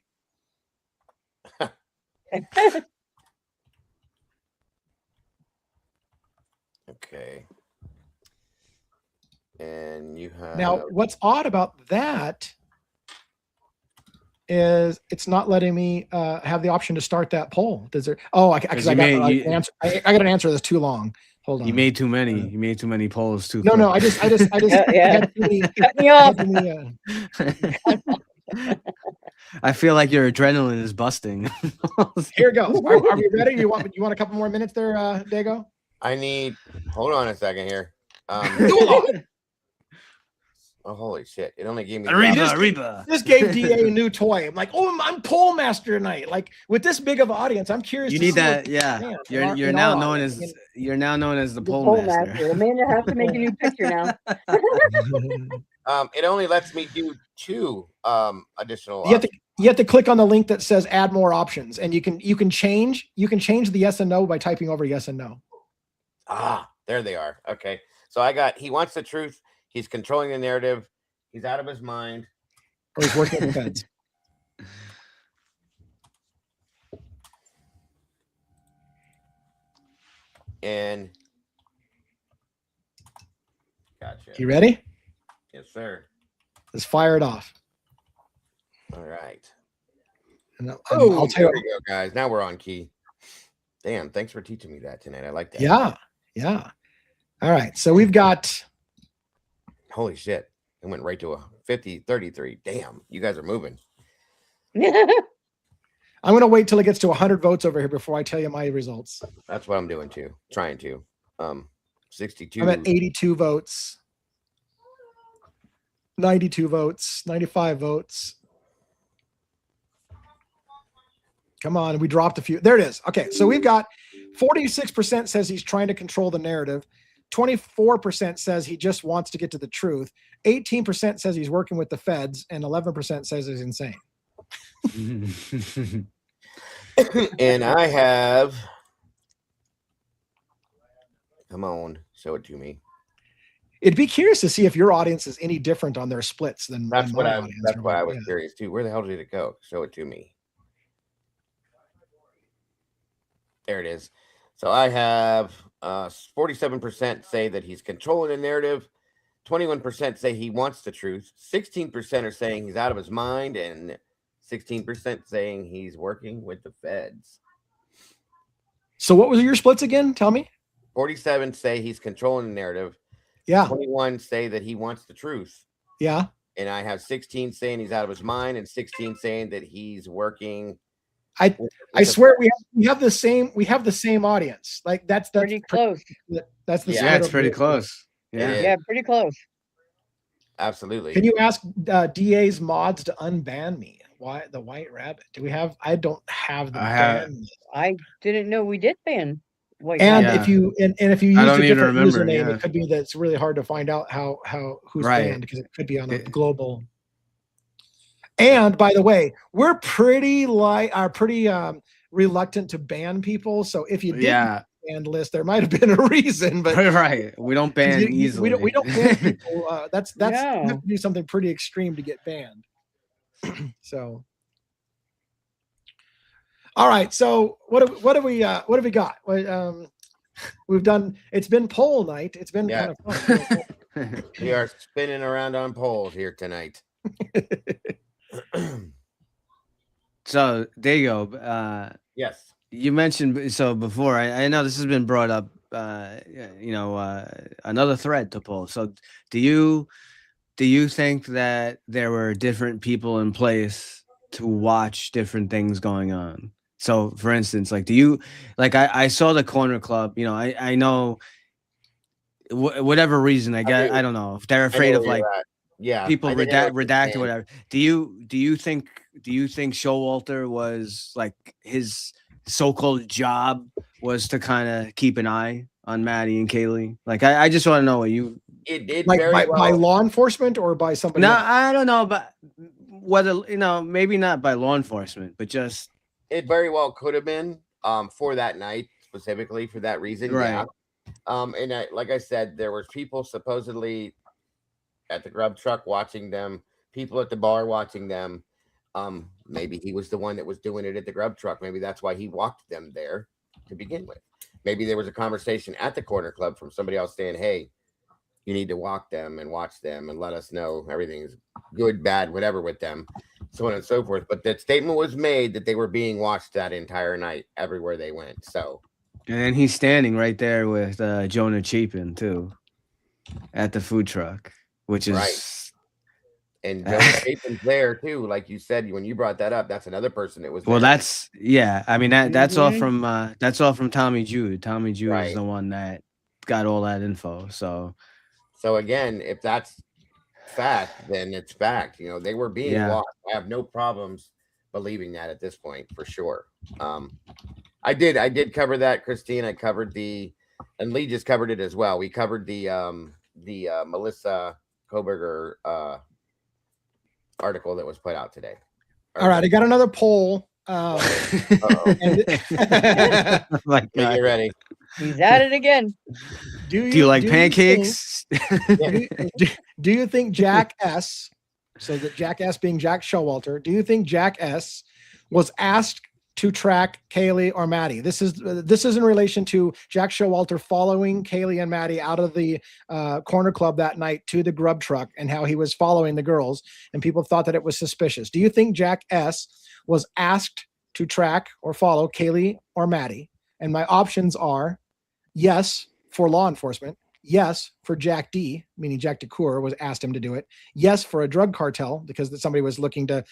Okay. And you have now what's odd about that is it's not letting me have the option to start that poll. Does there? Oh, I got an answer that's too long. Hold on. You made too many. You made too many polls too. No, quick. I just Yeah. had too many- Cut me off. too many, I feel like your adrenaline is busting. Here goes. Are we ready? You want a couple more minutes there, Dago? I need. Hold on a second here. Oh, holy shit! It only gave me. Arriba. This gave DA a new toy. I'm like, oh, I'm poll master tonight. Like with this big of an audience, I'm curious. You to need see that, what yeah. fans You're in now our known audience. as you're now known as the The poll poll master. Amanda has to make a new picture now. It only lets me do 2 additional. You have to click on the link that says add more options, and you can change the yes and no by typing over yes and no. There they are. Okay, so I got. He wants the truth. He's controlling the narrative. He's out of his mind. Or he's working with the feds. And gotcha. You ready? Yes, sir. Let's fire it off. All right. And I'll tell There you. we go, guys. Now we're on key. Damn, thanks for teaching me that tonight. I like that. Yeah. All right. So we've got. Holy shit. It went right to a 50-33. Damn, you guys are moving. I'm going to wait till it gets to 100 votes over here before I tell you my results. That's what I'm doing too. Trying to. 62. I'm at 82 votes. 92 votes. 95 votes. Come on, we dropped a few. There it is. Okay, so we've got 46% says he's trying to control the narrative. 24% says he just wants to get to the truth. 18% says he's working with the feds, and 11% says he's insane. And I have. Come on, show it to me. It'd be curious to see if your audience is any different on their splits than That's than what my I. audience. That's why I was Yeah. curious too. Where the hell did it go? Show it to me. There it is. So I have 47% say that he's controlling the narrative. 21% say he wants the truth. 16% are saying he's out of his mind, and 16% saying he's working with the feds. So what was your splits again? Tell me. 47 say he's controlling the narrative. Yeah. 21 say that he wants the truth. Yeah. And I have 16 saying he's out of his mind, and 16 saying that he's working. I swear we have the same audience. Like that's Pretty close. That's the Yeah, split Yeah, it's of pretty the- close. It Yeah. is. Yeah, pretty close. Absolutely. Can you ask DA's mods to unban me? Why the White Rabbit? Do we have? I don't have the I have- ban. I didn't know we did ban White And Rabbit. Yeah. if you and if you I use don't a even different remember, username, yeah. it could be that it's really hard to find out how who's Right. banned because it could be on a It- global. And by the way, we're pretty reluctant to ban people. So if you did Yeah. ban list, there might have been a reason, but Right. We don't ban easily. we don't ban people. That's you No. have to do something pretty extreme to get banned. So, all right. So what have we got? We've done. It's been poll night. It's been Yeah. kind of fun. We are spinning around on poles here tonight. So there you go. Yes. You mentioned so before. I know this has been brought up. Another thread to pull. So do you think that there were different people in place to watch different things going on? So for instance, like, do you like I saw the corner club, I know whatever reason, I don't know if they're afraid know of where like you're at. Yeah. people I think I know what you're redact or saying. whatever. Do you think Showalter was like his so-called job was to kind of keep an eye on Maddie and Kaylee? Like I just want to know what you It did Like very by well. law enforcement or by somebody? No, else? I don't know, but whether maybe not by law enforcement, but just It very well could have been for that night, specifically for that reason. Right. Yeah. And like I said, there was people supposedly at the grub truck watching them, people at the bar watching them. Maybe he was the one that was doing it at the grub truck. Maybe that's why he walked them there to begin with. Maybe there was a conversation at the corner club from somebody else saying, hey, you need to walk them and watch them and let us know everything's good, bad, whatever with them, so on and so forth. But that statement was made that they were being watched that entire night everywhere they went. So And then he's standing right there with Jonah Chapin too at the food truck, which is Right. And Jonah Chapin's there too, like you said when you brought that up. That's another person that was well, there. that's yeah. I mean that's all Mhm. from Tommy Jude. Tommy Jude is Right. the one that got all that info. So So again, if that's fact, then it's fact. You know, they were being yeah, watched. I have no problems believing that at this point for sure. I did cover that, Christine. I covered and Lee just covered it as well. We covered the Melissa Koberger article that was put out today. All right, I got another poll. Uh-oh. And oh my Get God. you ready. He's at it again. Do you like pancakes? Do you think Jack S, so that Jack S being Jack Showalter, do you think Jack S was asked to track Kaylee or Maddie? This is in relation to Jack Showalter following Kaylee and Maddie out of the corner club that night to the grub truck, and how he was following the girls, and people thought that it was suspicious. Do you think Jack S was asked to track or follow Kaylee or Maddie? And my options are yes for law enforcement, yes for Jack D, meaning Jack DeCour was asked him to do it, yes for a drug cartel because somebody was looking to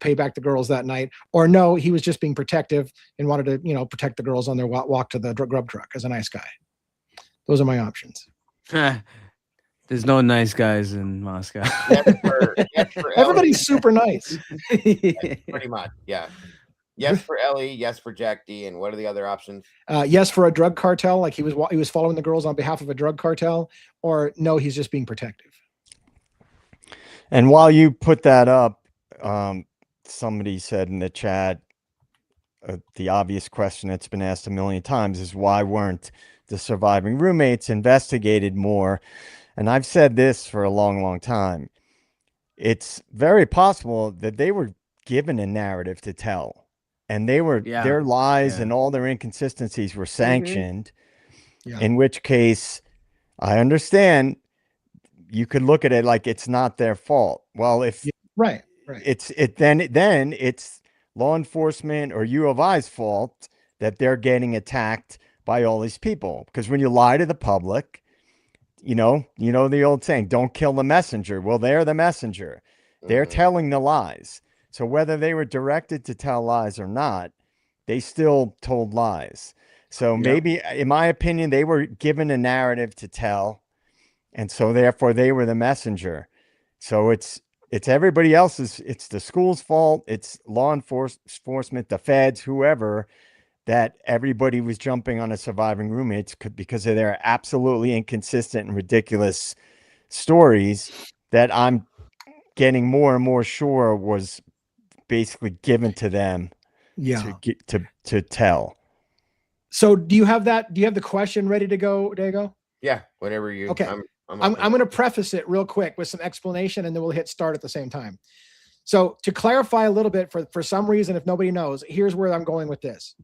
pay back the girls that night, or no, he was just being protective and wanted to protect the girls on their walk to the grub truck as a nice guy. Those are my options. There's no nice guys in Moscow. Yes for Everybody's super nice. pretty much, yeah. Yes for Ellie, yes for Jack D, and what are the other options? Yes for a drug cartel, like he was following the girls on behalf of a drug cartel, or no, he's just being protective. And while you put that up, somebody said in the chat, the obvious question that's been asked a million times is why weren't the surviving roommates investigated more? And I've said this for a long, long time. It's very possible that they were given a narrative to tell, and their lies and all their inconsistencies were sanctioned. Yeah. In which case, I understand you could look at it like it's not their fault. Well, if right, then it's law enforcement or U of I's fault that they're getting attacked by all these people. Because when you lie to the public, you know the old saying, don't kill the messenger. Well, they're the messenger. They're telling the lies. So whether they were directed to tell lies or not, they still told lies. So maybe, in my opinion, they were given a narrative to tell, and so therefore they were the messenger. So it's everybody else's. It's the school's fault. It's law enforcement, the feds, whoever, that everybody was jumping on a surviving roommates because of their absolutely inconsistent and ridiculous stories that I'm getting more and more sure was basically given to them to tell. So do you have the question ready to go, Dago? Yeah, whatever you. Okay. I'm going to preface it real quick with some explanation, and then we'll hit start at the same time. So to clarify a little bit, for some reason, if nobody knows, here's where I'm going with this.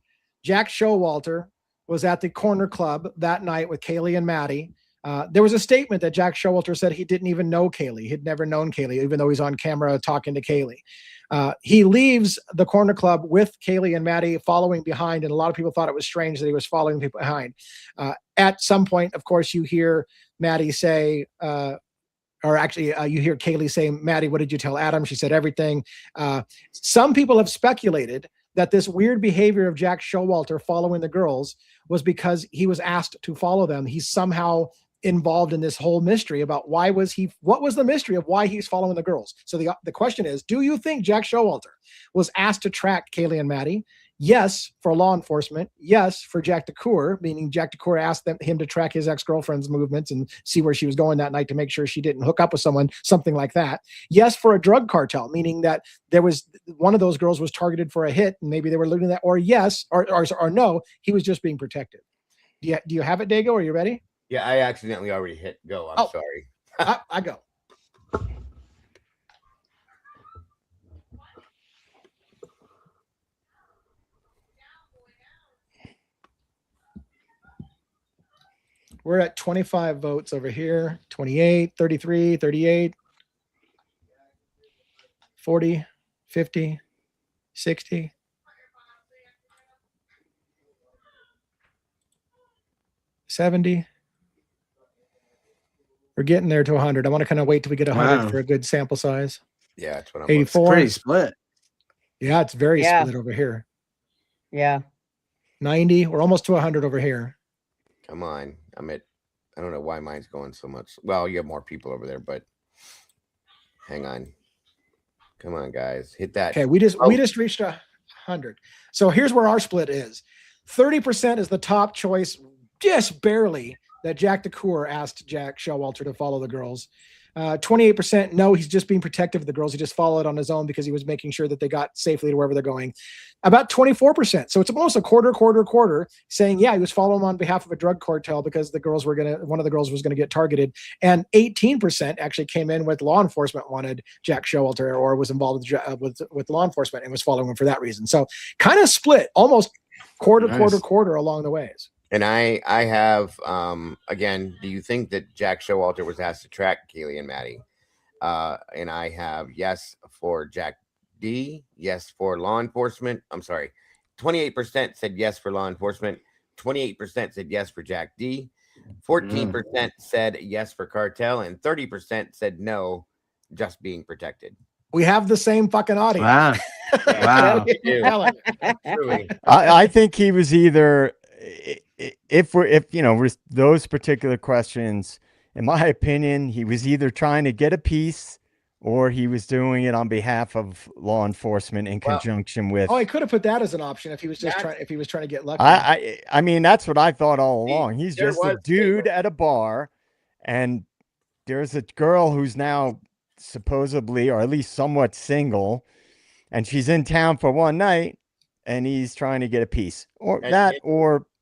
Jack Showalter was at the corner club that night with Kaylee and Maddie. There was a statement that Jack Showalter said he didn't even know Kaylee. He'd never known Kaylee, even though he's on camera talking to Kaylee. He leaves the corner club with Kaylee and Maddie following behind, and a lot of people thought it was strange that he was following people behind. At some point, of course, you hear Maddie say, or actually you hear Kaylee say, Maddie, what did you tell Adam? She said everything. Some people have speculated that this weird behavior of Jack Showalter following the girls was because he was asked to follow them. He's somehow involved in this whole mystery about what was the mystery of why he's following the girls. So the question is, do you think Jack Showalter was asked to track Kaylee and Maddie? Yes, for law enforcement. Yes, for Jack DeCour, meaning Jack DeCour asked him to track his ex-girlfriend's movements and see where she was going that night to make sure she didn't hook up with someone, something like that. Yes, for a drug cartel, meaning that there was one of those girls was targeted for a hit, and maybe they were looking at that. Or yes, or no, he was just being protective. Do you have it, Dago? Are you ready? Yeah, I accidentally already hit go. I'm sorry. I go. We're at 25 votes over here. 28, 33, 38, 40, 50, 60. 70. We're getting there to 100. I want to kind of wait till we get 100 for a good sample size. Yeah, that's what I'm 84. Pretty split. Yeah, it's very Yeah. split over here. Yeah. 90. We're almost to 100 over here. Come on. I don't know why mine's going so much. Well, you have more people over there, but hang on. Come on, guys. Hit that. Okay, we just reached 100. So here's where our split is. 30% is the top choice, just barely, that Jack DeCoeur asked Jack Showalter to follow the girls. 28% no, he's just being protective of the girls. He just followed on his own because he was making sure that they got safely to wherever they're going. About 24%. So it's almost a quarter saying, yeah, he was following them on behalf of a drug cartel because one of the girls was going to get targeted. And 18% actually came in with law enforcement wanted Jack Showalter or was involved with law enforcement and was following him for that reason. So kind of split almost quarter along the ways. And I have, again, do you think that Jack Showalter was asked to track Kaylee and Maddie? And I have yes for Jack D, yes for law enforcement. I'm sorry. 28% said yes for law enforcement. 28% said yes for Jack D. 14% said yes for cartel. And 30% said no, just being protected. We have the same fucking audience. Wow. Wow. Truly. I think he was either, if those particular questions, in my opinion, he was either trying to get a piece or he was doing it on behalf of law enforcement in conjunction with. Oh, I could have put that as an option if he was just trying to get lucky. I mean, that's what I thought all along. He's just a dude at a bar, and there's a girl who's now supposedly, or at least somewhat single, and she's in town for one night, and he's trying to get a piece, or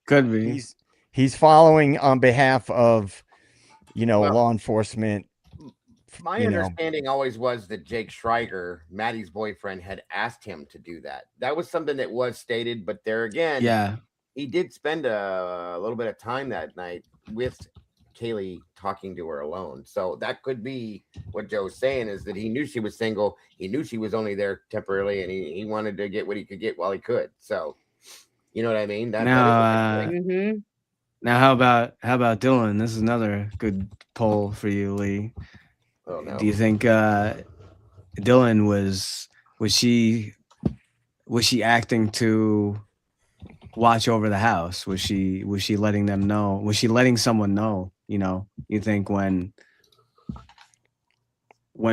could be he's following on behalf of, law enforcement. My understanding always was that Jake Schreiger, Maddie's boyfriend, had asked him to do that. That was something that was stated, but there again, he did spend a little bit of time that night with Kaylee talking to her alone. So that could be what Joe's saying, is that he knew she was single. He knew she was only there temporarily, and he wanted to get what he could get while he could. So, you know what I mean? Now, how about Dylan? This is another good poll for you, Lee. Oh, no. Do you think Dylan was she acting to watch over the house? Was she letting them know? Was she letting someone know? You think when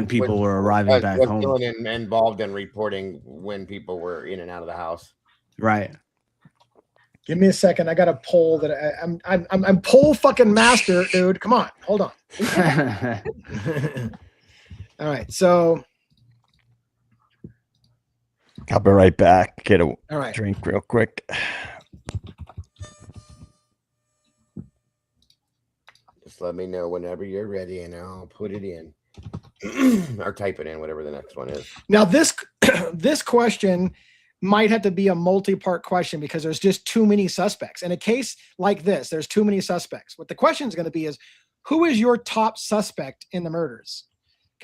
people were arriving back home? Was Dylan involved in reporting when people were in and out of the house? Right. Give me a second. I got a poll that I'm poll fucking master, dude. Come on, hold on. All right, so I'll be right back. Get a drink real quick. Just let me know whenever you're ready, and I'll put it in or type it in, whatever the next one is. Now this question might have to be a multi-part question because there's just too many suspects. In a case like this, there's too many suspects. What the question is going to be is, who is your top suspect in the murders?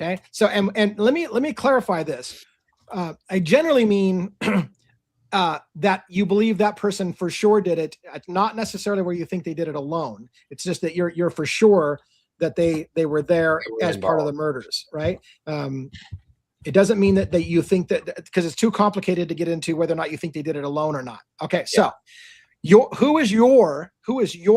Okay. So, and let me clarify this. I generally mean that you believe that person for sure did it, not necessarily where you think they did it alone. It's just that you're for sure that they were there as part of the murders, right? It doesn't mean that you think that, because it's too complicated to get into whether or not you think they did it alone or not. Okay, so who is your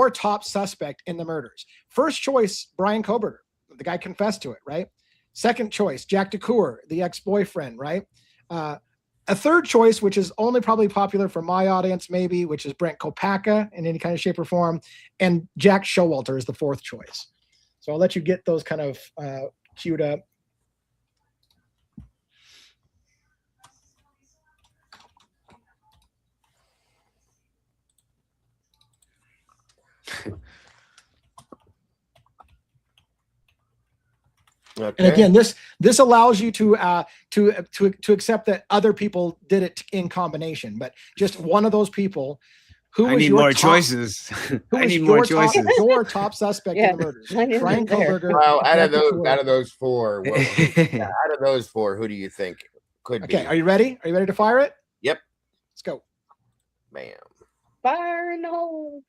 top suspect in the murders? First choice, Brian Koberger. The guy confessed to it, right? Second choice, Jack DeCoeur, the ex-boyfriend, right? A third choice, which is only probably popular for my audience, maybe, which is Brent Kopacka in any kind of shape or form, and Jack Showalter is the fourth choice. So I'll let you get those kind of queued up. Okay. And again, this allows you to accept that other people did it in combination, but just one of those people. I need more choices. I need more choices. Your top suspect in the murders, Brian Koberger. Well, out of those four, who do you think could be? Okay, are you ready? Are you ready to fire it? Yep. Let's go. Bam. Fire in the hole.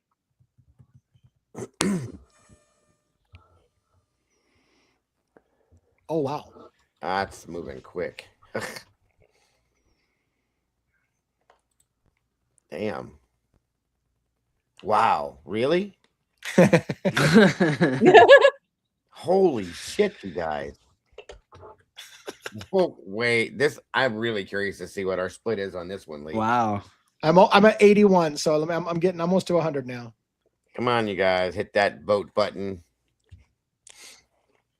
Oh wow. That's moving quick. Ugh. Damn. Wow. Really? Holy shit, you guys. Oh, wait. I'm really curious to see what our split is on this one, Lee. Wow. I'm at 81, so I'm getting almost to 100 now. Come on, you guys. Hit that vote button.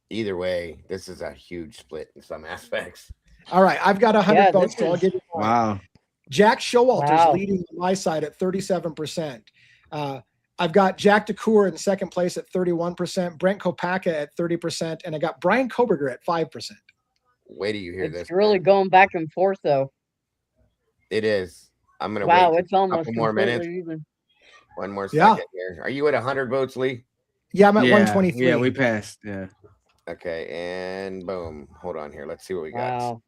Either way, this is a huge split in some aspects. All right, I've got 100 Yeah, votes, this so I'll is- give you mine. Wow. Jack Showalter's Wow. leading on my side at 37%. I've got Jack DeCour in second place at 31%, Brent Kopacka at 30%, and I got Brian Koberger at 5%. Wait till you hear this. It's really man. going back and forth, though. It is. I'm gonna Wow, wait it's almost couple more minutes. completely even. One more Yeah. second here. Are you at 100 votes, Lee? Yeah, I'm at Yeah, 123. yeah, we passed. Yeah. Okay, and boom. Hold on here. Let's see what we got. Wow.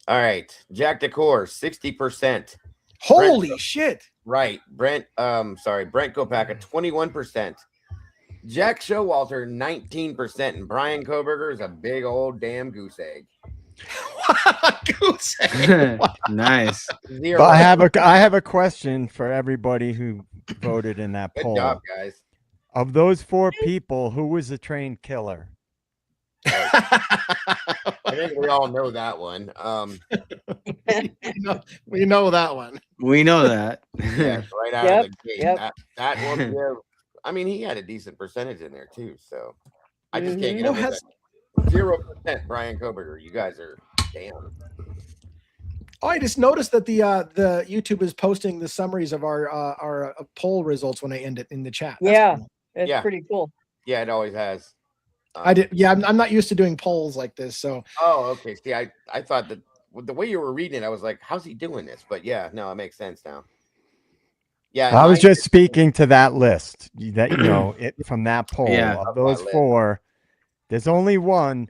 All right, Jack DeCour, 60%. Holy shit. Right. Brent Kopacka, 21%. Jack Showalter, 19%. And Brian Koberger is a big old damn goose egg. Goose egg. Nice. Zero. But I have a question for everybody who voted in that Good poll. job, guys. Of those 4 people, who was the trained killer? I think we all know that one. we know that one. We know that. Yeah, right out Yep, of the gate. yep. That will give. I mean, he had a decent percentage in there too. So I just can't get Mhm. over Has- that. 0% Brian Koberger. You guys are damn. Oh, I just noticed that the YouTube is posting the summaries of our poll results when I end it in the chat. That's Yeah. cool. It's Yeah. pretty cool. Yeah, it always has. I did. Yeah, I'm not used to doing polls like this, so Oh, okay. See, I thought that with the way you were reading it, I was like, how's he doing this? But yeah, no, it makes sense now. Yeah, I was mine- just speaking to that list that it from that poll. Yeah. Of Of those that list. 4, there's only one,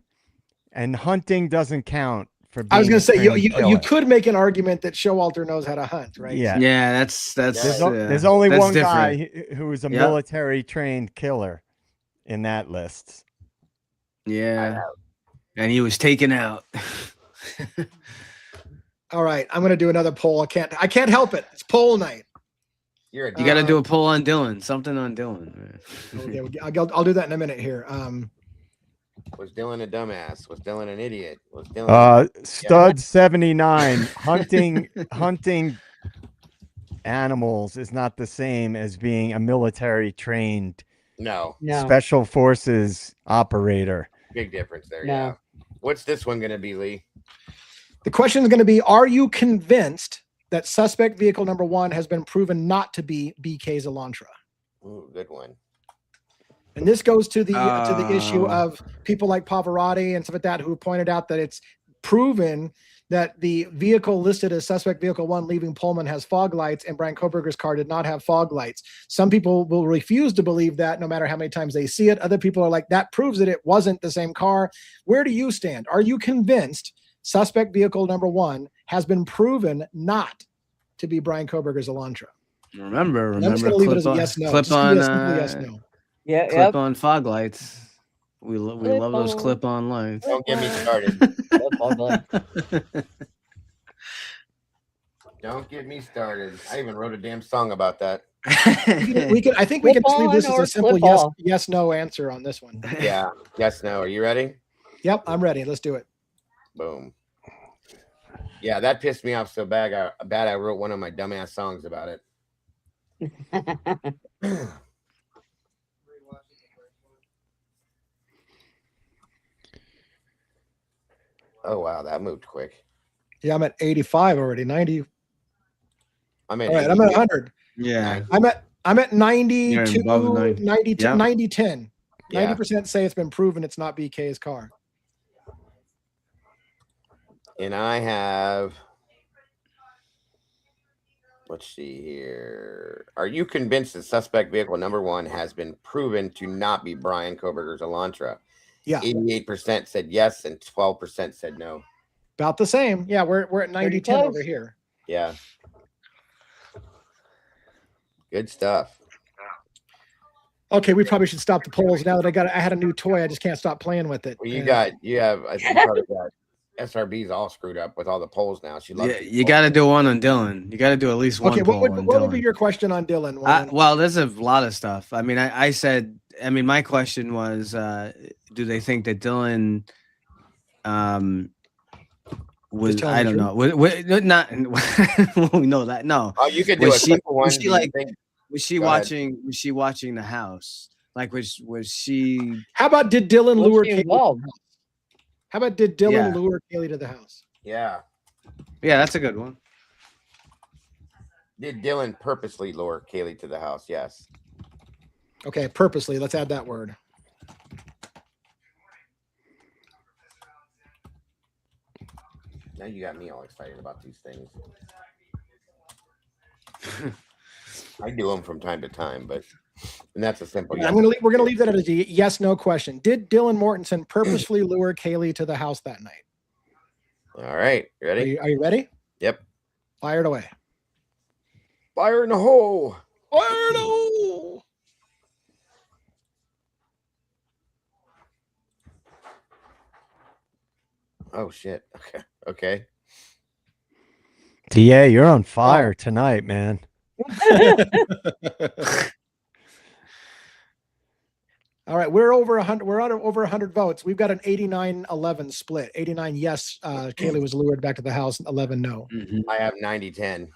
and hunting doesn't count for being I was going a to say trained you killer. could make an argument that Showalter knows how to hunt, right? Yeah. Yeah, that's There's, Yeah. there's only that's one different. guy who is a Yep. military trained killer in that list. Yeah. And he was taken out. All right, I'm going to do another poll. I can't help it. It's poll night. You're a You got to do a poll on Dylan. Something on Dylan. Okay, I'll do that in a minute here. Was Dylan a dumbass? Was Dylan an idiot? Was Dylan Stud 79. Hunting animals is not the same as being a military trained no No. special forces operator. big difference there? No. Yeah. What's this one gonna be, Lee? The question is going to be: are you convinced that suspect vehicle number 1 has been proven not to be BK's Elantra? Ooh, good one. And this goes to the issue Oh. of people like Pavarotti and stuff like that, who pointed out that it's proven that the vehicle listed as suspect vehicle 1 leaving Pullman has fog lights, and Brian Koberger's car did not have fog lights. Some people will refuse to believe that no matter how many times they see it. Other people are like, that proves that it wasn't the same car. Where do you stand? Are you convinced suspect vehicle number 1 has been proven not to be Brian Koberger's Elantra? Remember, And I'm just going to leave it as a yes, no. Clip Just give me on, a simple yes, no. Yeah. clip Yep. on fog lights. We love those Clip-on. clip on lights. Don't get me started. That's ugly. Don't get me started. I even wrote a damn song about that. We can. I think we can just leave this Clip as on a simple or clip yes, off? yes, no answer on this one. Yeah. Yes, no. Are you ready? Yep, I'm ready. Let's do it. Boom. Yeah, that pissed me off so bad. I wrote one of my dumbass songs about it. Oh wow, that moved quick. Yeah, I'm at 85 already. 90. I'm in. All right, I'm at 100. Yeah. I'm at 92, above 90. 92, Yeah. 90, 10. Yeah. 90% say it's been proven it's not BK's car. And I have. Let's see here. Are you convinced that suspect vehicle number 1 has been proven to not be Brian Koberger's Elantra? Yeah. 88% said yes, and 12% said no. About the same. Yeah, we're at 90, 10 close. over here. Yeah. Good stuff. Okay, we probably should stop the polls now that I had a new toy. I just can't stop playing with it. Well, you have, I think you probably got SRB's all screwed up with all the polls now. She loves Yeah, you got to do one on Dylan. You got to do at least one Okay, poll on what would be Dylan. your question on Dylan? Well, there's a lot of stuff. I mean, I said, I mean, my question was, do they think that Dylan, was, I don't know, not, we know that, no. Oh, you could do a simple one. Was she like, was she Go ahead. watching the house? Like, was she? How about did Dylan Was lure she Kaylee? involved? How about did Dylan Yeah. lure Kaylee to the house? Yeah. Yeah, that's a good one. Did Dylan purposely lure Kaylee to the house? Yes. Okay, purposely. Let's add that word. Now you got me all excited about these things. I do them from time to time, and that's a simple. Yeah, we're gonna leave that as a yes/no question. Did Dylan Mortensen purposely lure Kaylee to the house that night? All right, you ready? Are you ready? Yep. Fire it away. Fire in the hole. Fire in the hole. Oh shit. Okay. DA, you're on fire tonight, man. All right, we're over 100. We're over 100 votes. We've got an 89-11 split. 89 yes, Kaylee was lured back to the house. 11 no. I have 90-10.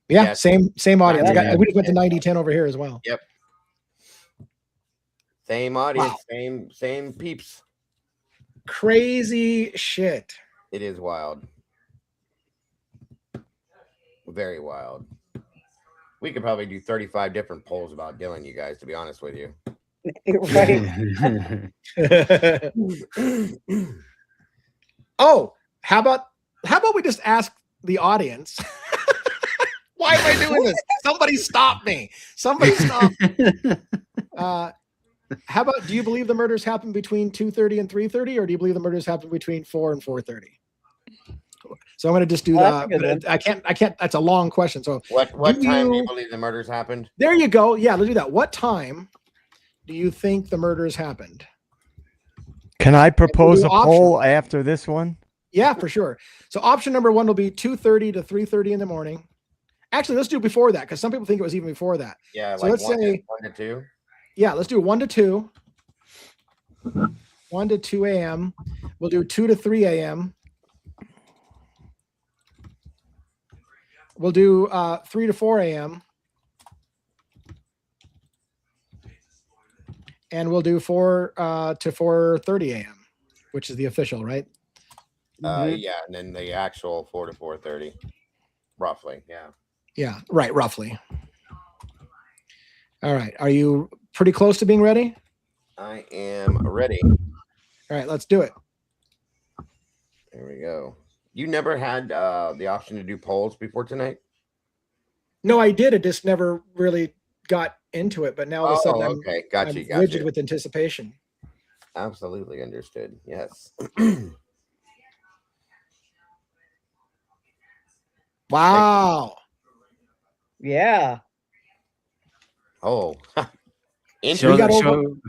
Yeah, Yes. same audience. Yeah. We just went to 90-10 over here as well. Yep. Same audience, Wow. same peeps. Crazy shit. It is wild. Very wild. We could probably do 35 different polls about Dylan, you guys, to be honest with you. Right. Oh, how about we just ask the audience? Why am I doing this? Somebody stop me. Somebody stop me. How about, do you believe the murders happened between 2:30 and 3:30, or do you believe the murders happened between 4 and 4:30? So I'm going to just do that. I can't. That's a long question. So what time do you believe the murders happened? There you go. Yeah, let's do that. What time do you think the murders happened? Can I propose a poll after this one? Yeah, for sure. So option number 1 will be 2:30 to 3:30 in the morning. Actually, let's do before that, because some people think it was even before that. Yeah, so like let's say 1 to 2. Yeah, let's do 1 to 2. 1 to 2 a.m. We'll do 2 to 3 a.m. We'll do 3 to 4 a.m. And we'll do 4 to 4:30 a.m., which is the official, right? Yeah, and then the actual 4 to 4:30, roughly. Yeah. Yeah, right, roughly. All right. Are you pretty close to being ready? I am ready. All right, let's do it. There we go. You never had the option to do polls before tonight? No, I did. It just never really got into it. But now all of a sudden, okay. I'm rigid with anticipation. Absolutely understood. Yes. Wow. Yeah. Oh. We got over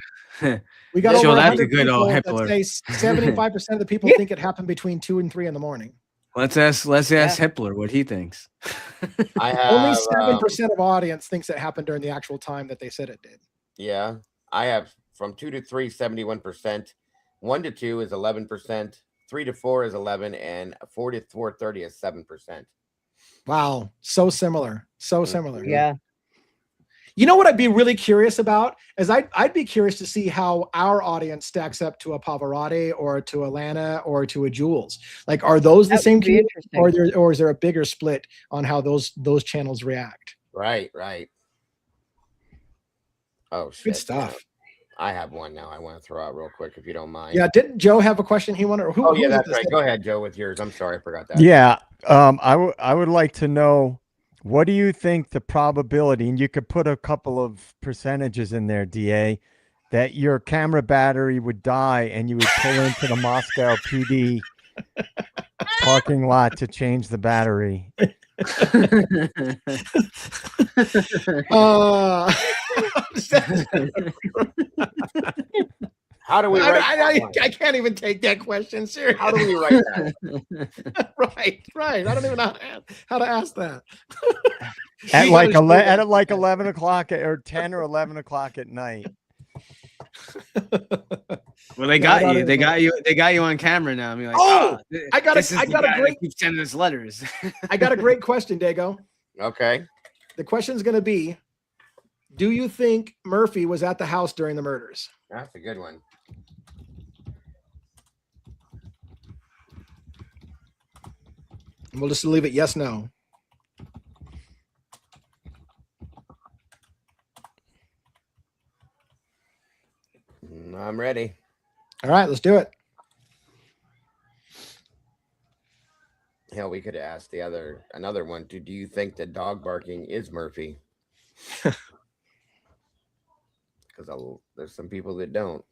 that's a 100 good old people Hippler. that say 75% of the people think it happened between 2 and 3 in the morning. Let's ask Hippler what he thinks. I have only 7% of audience thinks it happened during the actual time that they said it did. Yeah, I have from 2 to 3, 71%. 1 to 2 is 11%. 3 to 4 is 11, and 4 to 4:30 is 7%. Wow, so similar, so similar. Yeah. You know what I'd be really curious about is I'd be curious to see how our audience stacks up to a Pavarotti or to a Lana or to a Jules. Like, are those the same community, or is there a bigger split on how those channels react? Right. Oh shit! Good stuff. I have one now. I want to throw out real quick, if you don't mind. Yeah, didn't Joe have a question he wanted? Oh yeah, that's right. Go ahead, Joe, with yours. I'm sorry, I forgot that. Yeah, I would like to know, what do you think the probability, and you could put a couple of percentages in there, DA, that your camera battery would die and you would pull into the Moscow PD parking lot to change the battery? How do we write that one? I can't even take that question seriously. How do we write that? Right. I don't even know how to ask that. At You like gotta at like 11 o'clock or 10 or 11 o'clock at night. Well, they No, got not you. They anymore. got you. They got you on camera now. I'm like, Oh, th- I got this a is I the got a guy that great keeps sending us letters. I got a great question, Dago. Okay. The question's going to be, do you think Murphy was at the house during the murders? That's a good one. And we'll just leave it yes, no. I'm ready. All right, let's do it. Hell, we could have asked another one. Do you think the dog barking is Murphy? Because there's some people that don't.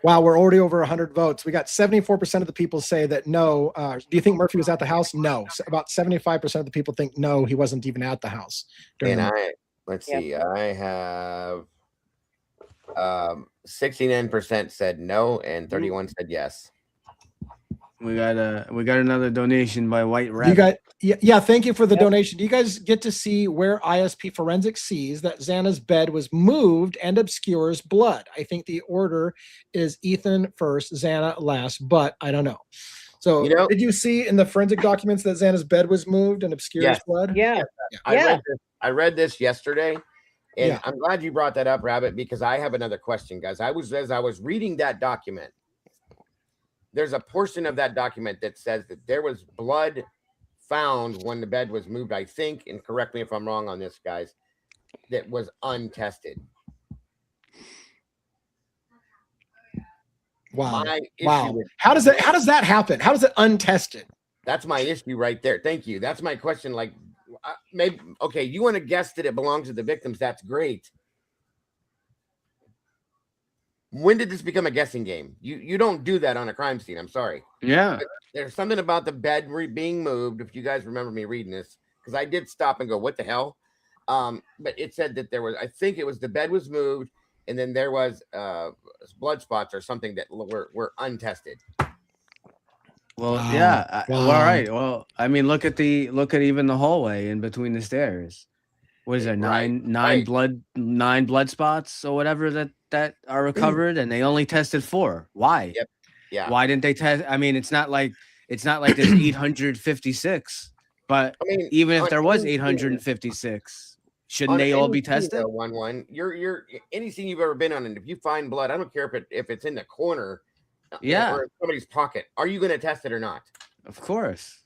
Wow, we're already over 100 votes. We got 74% of the people say that no. Do you think Murphy was at the house? No. So about 75% of the people think no, he wasn't even at the house. And let's see, I have 69% said no and 31 said yes. we got another donation by White Rabbit. You got yeah, thank you for the donation. Do you guys get to see where ISP Forensics sees that Xana's bed was moved and obscures blood? I think the order is Ethan first, Xana last, but I don't know. So did you see in the forensic documents that Xana's bed was moved and obscures blood? Yeah. I read this yesterday, and I'm glad you brought that up, Rabbit, because I have another question, guys. As I was reading that document, there's a portion of that document that says that there was blood found when the bed was moved, I think, and correct me if I'm wrong on this, guys, that was untested. Wow. How does that happen? How does it untested? That's my issue right there. Thank you. That's my question. Like, maybe, okay, you want to guess that it belongs to the victims. That's great. When did this become a guessing game? You don't do that on a crime scene. I'm sorry. Yeah. But there's something about the bed being moved. If you guys remember me reading this, because I did stop and go, what the hell? But it said that there was, I think it was the bed was moved, and then there was blood spots or something that were untested. Well, yeah. Well, all right. Well, I mean, look at even the hallway in between the stairs. What is there? Nine blood spots or whatever that are recovered, and they only tested 4. Why? Yep. Yeah. Why didn't they test? I mean, it's not like there's 856, but I mean, even if there was 856, shouldn't they all be tested? You're any scene you've ever been on, and if you find blood, I don't care if it's in the corner, or in somebody's pocket, are you going to test it or not? Of course.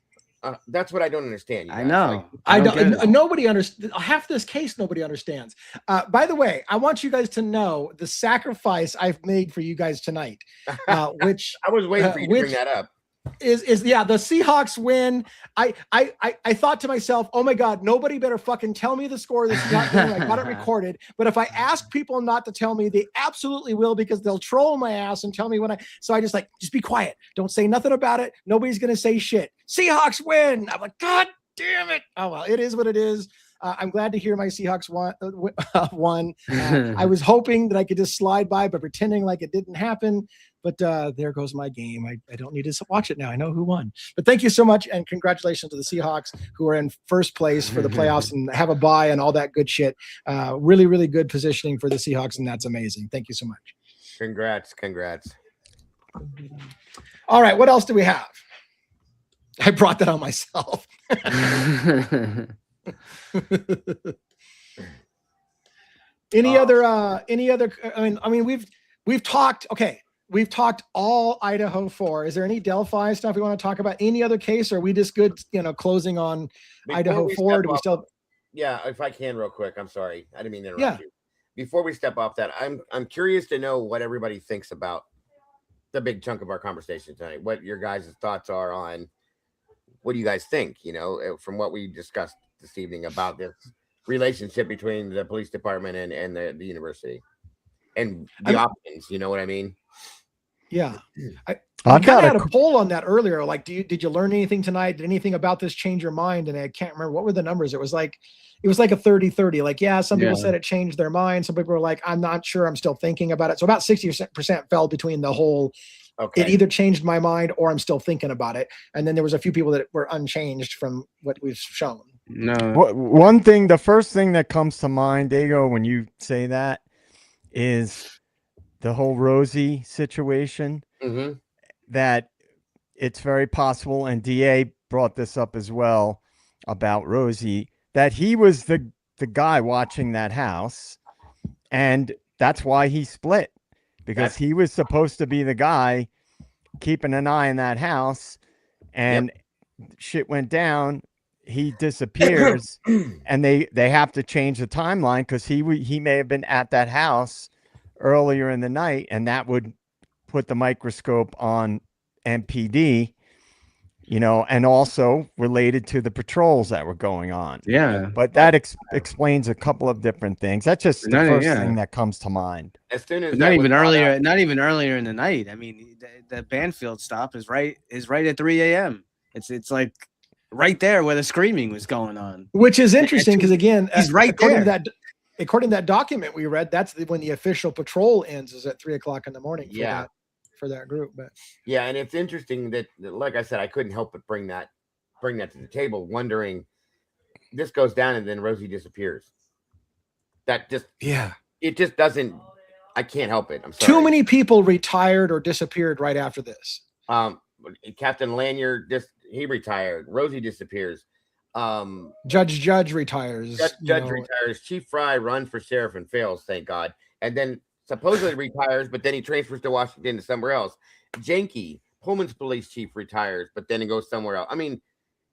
That's what I don't understand. I know. I don't. Nobody understands. Half this case, nobody understands. By the way, I want you guys to know the sacrifice I've made for you guys tonight. Which I was waiting for you to bring that up. Is the Seahawks win. I thought to myself, oh my God, nobody better fucking tell me the score of the Seahawks game. I got it recorded. But if I ask people not to tell me, they absolutely will, because they'll troll my ass and tell me so I just be quiet. Don't say nothing about it. Nobody's gonna say shit. Seahawks win. I'm like, God damn it. Oh well, it is what it is. I'm glad to hear my Seahawks won. I was hoping that I could just slide by pretending like it didn't happen. But there goes my game. I don't need to watch it now. I know who won. But thank you so much, and congratulations to the Seahawks, who are in first place for the playoffs and have a bye and all that good shit. Really, really good positioning for the Seahawks, and that's amazing. Thank you so much. Congrats. All right, what else do we have? I brought that on myself. Any other? I mean, we've talked. Okay. We've talked all Idaho 4. Is there any Delphi stuff we want to talk about? Any other case? Or are we just good, closing on Idaho 4? Do we still? Yeah, if I can real quick. I'm sorry. I didn't mean to interrupt you. Before we step off that, I'm curious to know what everybody thinks about the big chunk of our conversation tonight. What your guys' thoughts are on what do you guys think, from what we discussed this evening about this relationship between the police department and the university and the options, you know what I mean? Yeah. We I've kind got of had a a poll on that earlier. Like, did you learn anything tonight? Did anything about this change your mind? And I can't remember what were the numbers. It was like a 30-30. Like, yeah, some people said it changed their mind. Some people were like, I'm not sure. I'm still thinking about it. So about 60% fell between the whole. Okay. It either changed my mind or I'm still thinking about it. And then there was a few people that were unchanged from what we've shown. No. one thing. The first thing that comes to mind, Dago, when you say that, is the whole Rosie situation. Mm-hmm. That it's very possible, and DA brought this up as well about Rosie, that he was the guy watching that house, and that's why he split, because he was supposed to be the guy keeping an eye on that house, and shit went down. He disappears, and they have to change the timeline because he may have been at that house earlier in the night, and that would put the microscope on MPD, and also related to the patrols that were going on. Yeah. But that explains a couple of different things. That's just the first thing that comes to mind. As soon as But that not was even brought earlier. up- Not even earlier in the night. I mean, the Banfield stop is right at 3 a.m. It's like right there where the screaming was going on. Which is interesting because again, he's right according there. According to that document we read, that's when the official patrol ends, is at 3:00 in the morning. For that group. But yeah, and it's interesting that, like I said, I couldn't help but bring that to the table, wondering this goes down and then Rosie disappears. That just it just doesn't. I can't help it. I'm sorry. Too many people retired or disappeared right after this. Captain Lanyard he retired. Rosie disappears. Judge retires. Judge retires. Chief Fry runs for sheriff and fails, thank God. And then supposedly retires, but then he transfers to Washington to somewhere else. Janke, Pullman's police chief, retires, but then he goes somewhere else. I mean,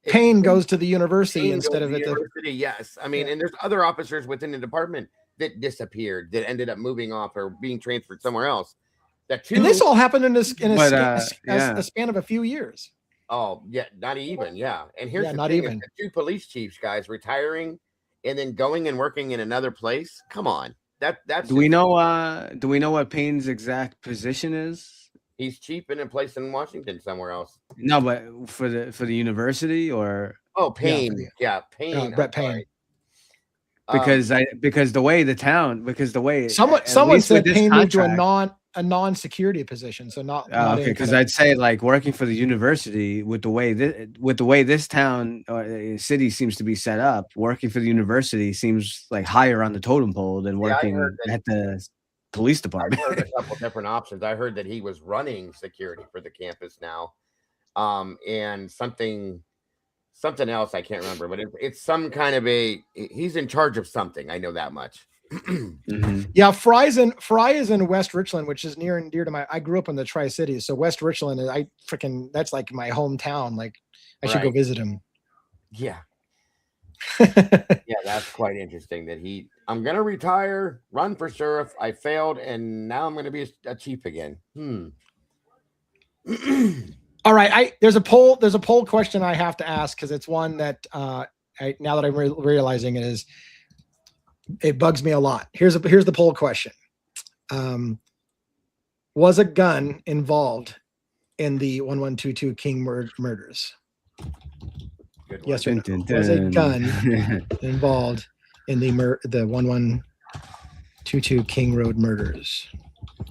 Payne goes to the university instead of the at university. Yes, I mean, and there's other officers within the department that disappeared, that ended up moving off or being transferred somewhere else. And this all happened in a span of a few years. Oh yeah, not even. Yeah, and here's the not thing: even. the two police chiefs guys retiring and then going and working in another place. Come on, that's. Do we know what Payne's exact position is? He's chief in a place in Washington somewhere else. No, but for the university or Payne. Payne. Brett Payne. Because the way someone said Payne moved to a non-security position, so not okay. Because I'd say like working for the university with the way this town or city seems to be set up, working for the university seems like higher on the totem pole than working at the police department. I heard a couple different options. I heard that he was running security for the campus now, and something else I can't remember, but it's some kind of he's in charge of something. I know that much. Mm-hmm. Yeah, Fry is in West Richland, which is near and dear to I grew up in the Tri-Cities, so West Richland that's like my hometown. Like I should go visit him. Yeah. Yeah, that's quite interesting that I'm gonna retire, run for sheriff. I failed, and now I'm gonna be a chief again. All right, there's a poll question I have to ask because it's one that now that I'm realizing it bugs me a lot. Here's the poll question: was a gun involved in the 1122 King murders? Yes or no? Was a gun involved in the 1122 King Road murders?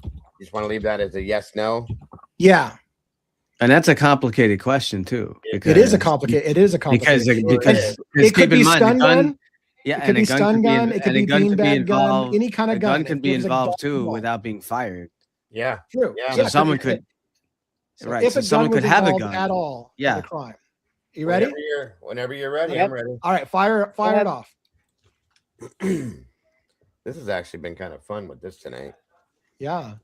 You just want to leave that as a yes, no? Yeah. And that's a complicated question too. It is a complicated because it could be stun gun. Yeah, it could be stun gun. It could be beanbag gun. Any kind of gun. A gun can be involved too without being fired. Yeah, true. Yeah. So someone could. Right. So someone could have a gun at all. Yeah. A crime. You ready? Whenever you're ready, yep. I'm ready. All right, fire it off. This has actually been kind of fun with this tonight. Yeah.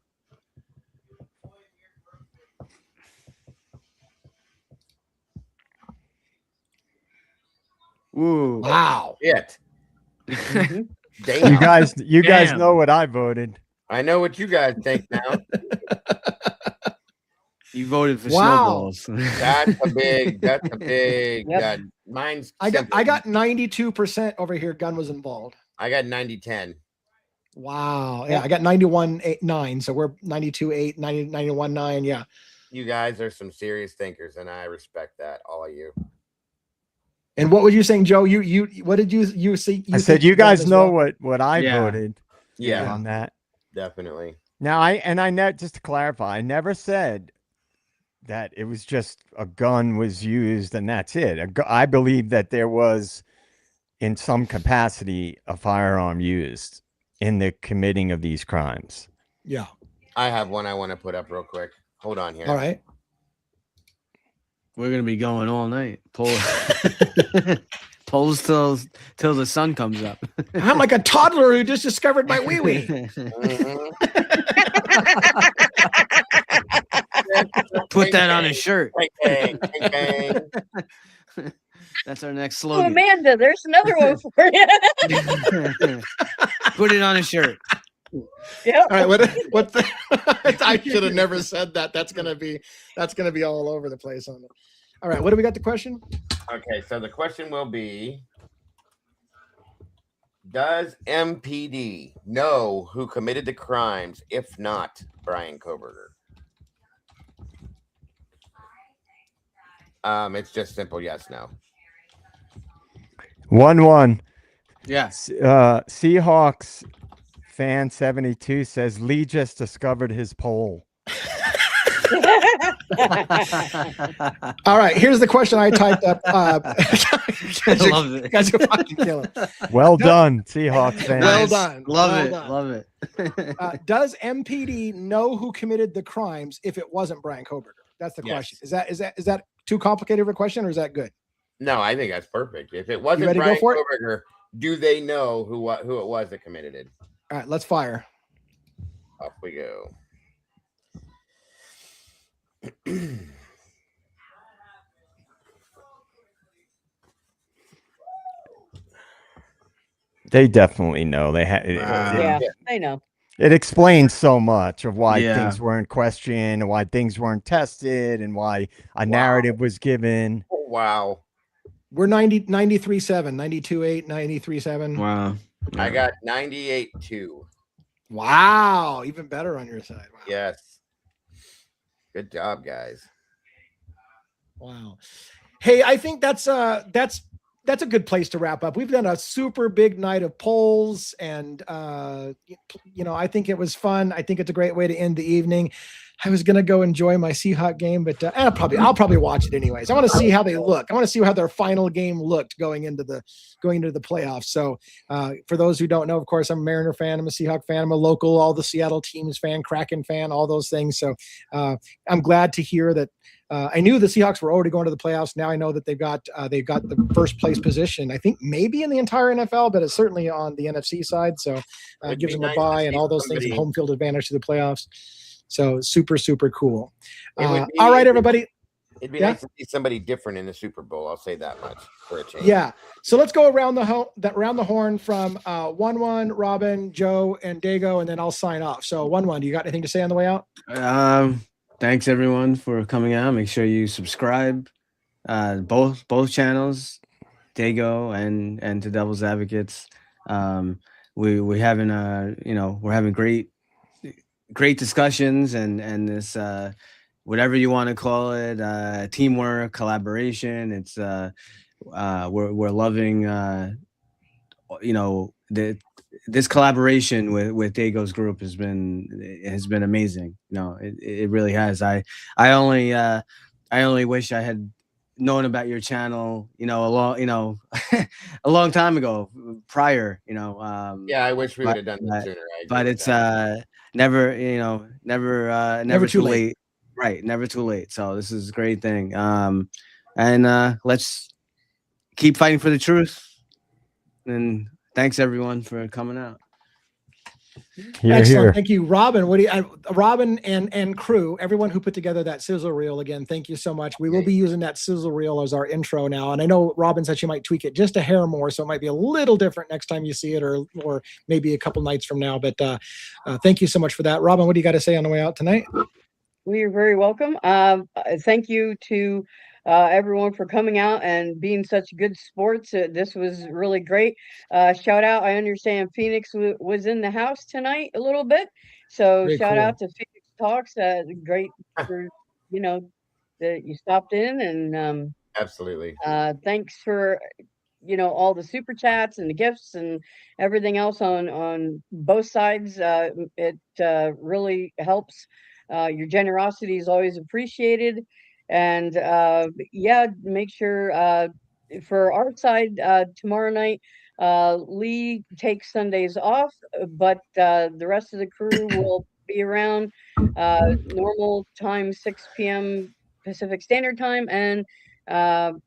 Ooh. Wow. It. Damn. You guys know what I voted. I know what you guys think now. You voted for snowballs. That's a big. Yep. Mine's. I got 92% over here. Gun was involved. I got 90-10. Wow. Yeah, I got 91-9. So we're 92-8, 91-9. Yeah. You guys are some serious thinkers, and I respect that, all of you. And what were you saying, Joe? You what did you see? I said think you you've done guys as know well? what I Yeah. voted Yeah, on that. definitely. Now just to clarify, I never said that it was just a gun was used and that's it. I believe that there was, in some capacity, a firearm used in the committing of these crimes. Yeah. I have one I want to put up real quick. Hold on here. All right. We're gonna be going all night. Polls till the sun comes up. I'm like a toddler who just discovered my wee wee. Mhm. Put that on a shirt. Bang, bang, bang, bang. That's our next Oh, slogan. Amanda, there's another one for you. Put it on a shirt. Yep. All right, what the, I should have never said that. That's gonna be all over the place on it. All right, what do we got the question? Okay, so the question will be: does MPD know who committed the crimes? If not, Brian Koberger. It's just simple yes, no. 1-1. Yes. Seahawks fan 72 says Lee just discovered his poll. All right, here's the question I typed up. I love it. Guys are fucking killing. Well done, Seahawks fans. Well done. Love Well it. done. Love it. Does MPD know who committed the crimes if it wasn't Brian Koberger? That's the Yes. question. Is that too complicated of a question, or is that good? No, I think that's perfect. If it wasn't ready to go Brian for it? Koberger, do they know who it was that committed it? All right, let's fire. Off we go. They definitely know. They had Yeah, I know. it explains so much of why Yeah. things weren't questioned, and why things weren't tested, and why a narrative was given. Oh, wow. We're 93.7, 92.8, 93.7. Wow. I got 98.2. Wow, even better on your side. Wow. Yes. Good job, guys. Wow. Hey, I think that's a good place to wrap up. We've done a super big night of polls, and I think it was fun. I think it's a great way to end the evening. I was gonna go enjoy my Seahawk game, but I'll probably watch it anyways. I want to see how they look. I want to see how their final game looked going into the playoffs. So for those who don't know, of course, I'm a Mariner fan. I'm a Seahawk fan. I'm a local, all the Seattle teams fan, Kraken fan, all those things. So I'm glad to hear that. I knew the Seahawks were already going to the playoffs. Now I know that they've got the first place position. I think maybe in the entire NFL, but it's certainly on the NFC side. So it gives them a bye and all those things, and home field advantage to the playoffs. So super, super cool. All right, everybody. It'd be nice to see somebody different in the Super Bowl. I'll say that much for a change. Yeah. So let's go around the horn from 1-1, Robin, Joe, and Dago, and then I'll sign off. So 1-1, do you got anything to say on the way out? Thanks everyone for coming out. Make sure you subscribe. Both channels, Dago and to Devil's Advocates. We're having great discussions and this whatever you want to call it, teamwork, collaboration. It's we're loving this collaboration with Dago's group has been amazing. It really has. I only wish I had known about your channel, a long time ago prior, Yeah, I wish we would have done that sooner. But it's never too late. Right, never too late. So this is a great thing. And let's keep fighting for the truth. And thanks everyone for coming out. Excellent. Here. Thank you, Robin. Robin and crew, everyone who put together that sizzle reel again. Thank you so much. We will be using that sizzle reel as our intro now. And I know Robin said she might tweak it just a hair more, so it might be a little different next time you see it, or maybe a couple nights from now. But thank you so much for that, Robin. What do you got to say on the way out tonight? Well, you're very welcome. Thank you to everyone for coming out and being such good sports. This was really great. Shout out. I understand Phoenix was in the house tonight a little bit. So Very shout cool. out to Phoenix Talks. Great for you know, that you stopped in, and Absolutely. thanks for all the super chats and the gifts and everything else on both sides. It really helps. Your generosity is always appreciated, and yeah, make sure for our side tomorrow night. Lee takes Sundays off, but the rest of the crew will be around. Normal time, 6 p.m. Pacific Standard Time, and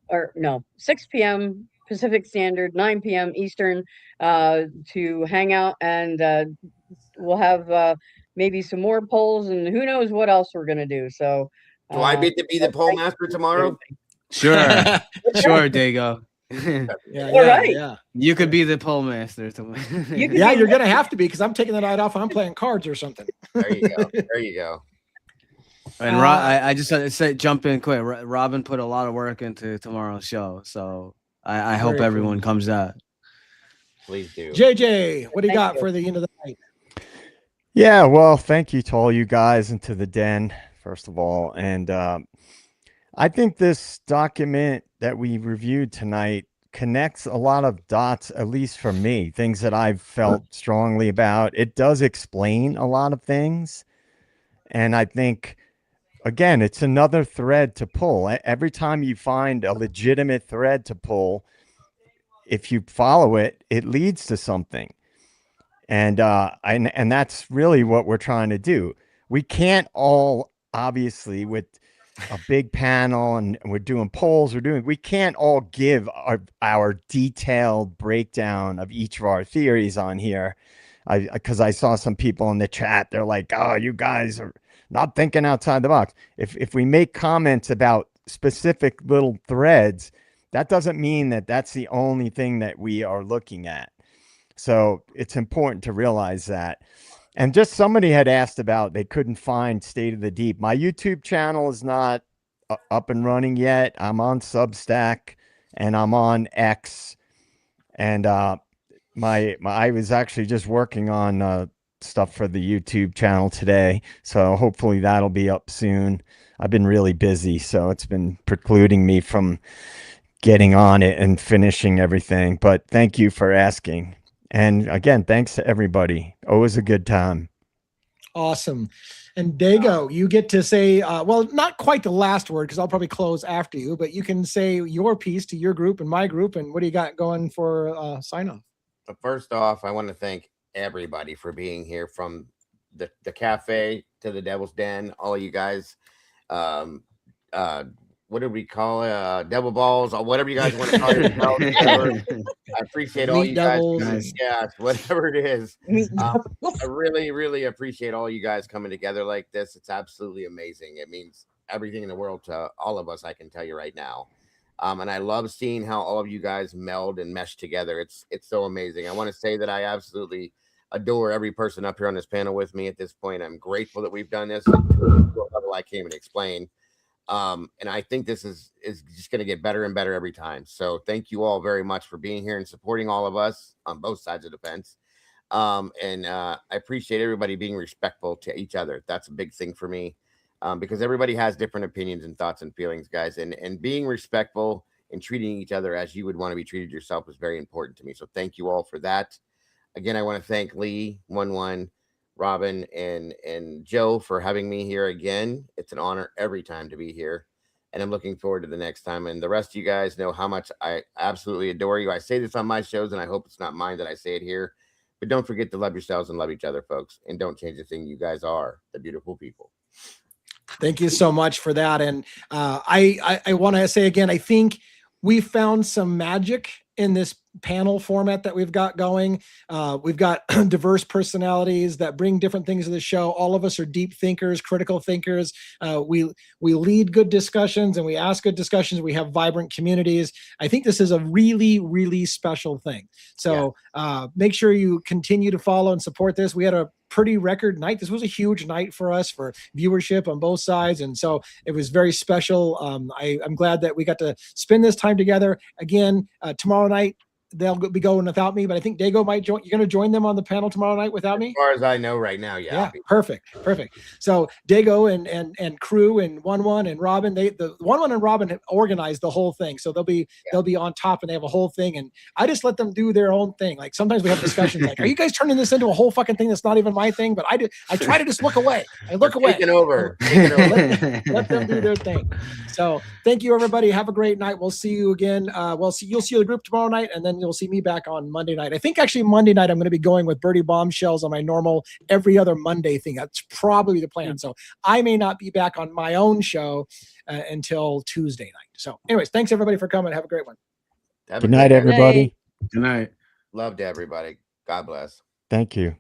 or no, 6 p.m. Pacific Standard, 9 p.m. Eastern, to hang out, and we'll have maybe some more polls, and who knows what else we're gonna do. So, Do I get to be the but poll thank master you for tomorrow? everything. Sure, Okay. sure, Dago. All right. You could be the pole master. You could Yeah, be you're gonna have to be, because I'm taking the night off and I'm playing cards or something. There you go. There you go. And I just had to say, jump in quick. Robin put a lot of work into tomorrow's show, so I hope Very everyone cool. comes out. Please do. JJ, what do you Thank got you. for the end of the night? Yeah, well, thank you to all you guys and to the den, first of all. And I think this document that we reviewed tonight connects a lot of dots, at least for me, things that I've felt strongly about. It does explain a lot of things. And I think, again, it's another thread to pull. Every time you find a legitimate thread to pull, if you follow it, it leads to something. And that's really what we're trying to do. We can't all, obviously, with a big panel and we're doing polls, we can't all give our detailed breakdown of each of our theories on here. Because I saw some people in the chat, they're like, oh, you guys are not thinking outside the box. If we make comments about specific little threads, that doesn't mean that that's the only thing that we are looking at. So it's important to realize that. And just somebody had asked about, they couldn't find State of the Deep. My YouTube channel is not up and running yet. I'm on Substack and I'm on X. And I was actually just working on stuff for the YouTube channel today. So hopefully that'll be up soon. I've been really busy, so it's been precluding me from getting on it and finishing everything. But thank you for asking. And again, thanks to everybody. Always a good time. Awesome. And Dago, you get to say, well, not quite the last word, because I'll probably close after you, but you can say your piece to your group and my group. And what do you got going for sign off? First off, I want to thank everybody for being here, from the cafe to the Devil's Den, all of you guys. What do we call it? Devil balls, or whatever you guys want to call it. I appreciate all you guys. Nice. Yeah, whatever it is. Meat I devils. really, really appreciate all you guys coming together like this. It's absolutely amazing. It means everything in the world to all of us, I can tell you right now. And I love seeing how all of you guys meld and mesh together. It's so amazing. I want to say that I absolutely adore every person up here on this panel with me at this point. I'm grateful that we've done this to a level I can't even explain. And I think this is just going to get better and better every time. So thank you all very much for being here and supporting all of us on both sides of the fence. And I appreciate everybody being respectful to each other. That's a big thing for me, because everybody has different opinions and thoughts and feelings, guys. And being respectful and treating each other as you would want to be treated yourself is very important to me. So thank you all for that. Again, I want to thank Lee, 1-1, Robin, and Joe for having me here again. It's an honor every time to be here, and I'm looking forward to the next time. And the rest of you guys know how much I absolutely adore you. I say this on my shows, and I hope it's not mine that I say it here, but don't forget to love yourselves and love each other, folks, and don't change a thing. You guys are the beautiful people. Thank you so much for that. And I want to say again, I think we found some magic in this panel format that we've got going. We've got diverse personalities that bring different things to the show. All of us are deep thinkers, critical thinkers. We lead good discussions and we ask good discussions. We have vibrant communities. I think this is a really, really special thing. So make sure you continue to follow and support this. We had a pretty record night. This was a huge night for us for viewership on both sides. And so it was very special. I'm glad that we got to spend this time together. Again, tomorrow night, they'll be going without me, but I think Dago might join. You're going to join them on the panel tomorrow night without me? As far as I know right now, yeah. Perfect. So Dago and crew and 1-1 and Robin, the 1-1 and Robin have organized the whole thing. So they'll be on top and they have a whole thing. And I just let them do their own thing. Like sometimes we have discussions like, are you guys turning this into a whole fucking thing that's not even my thing? But I try to just look away. I look away. Taking over. Let them do their thing. So thank you, everybody. Have a great night. We'll see you again. You'll see the group tomorrow night, and then you'll see me back on Monday night. I think actually Monday night I'm going to be going with Birdie Bombshells on my normal every other Monday thing. That's probably the plan. So I may not be back on my own show until Tuesday night. So anyways, thanks everybody for coming. Have a great one. Good night, everybody. Good night. Love to everybody. God bless. Thank you.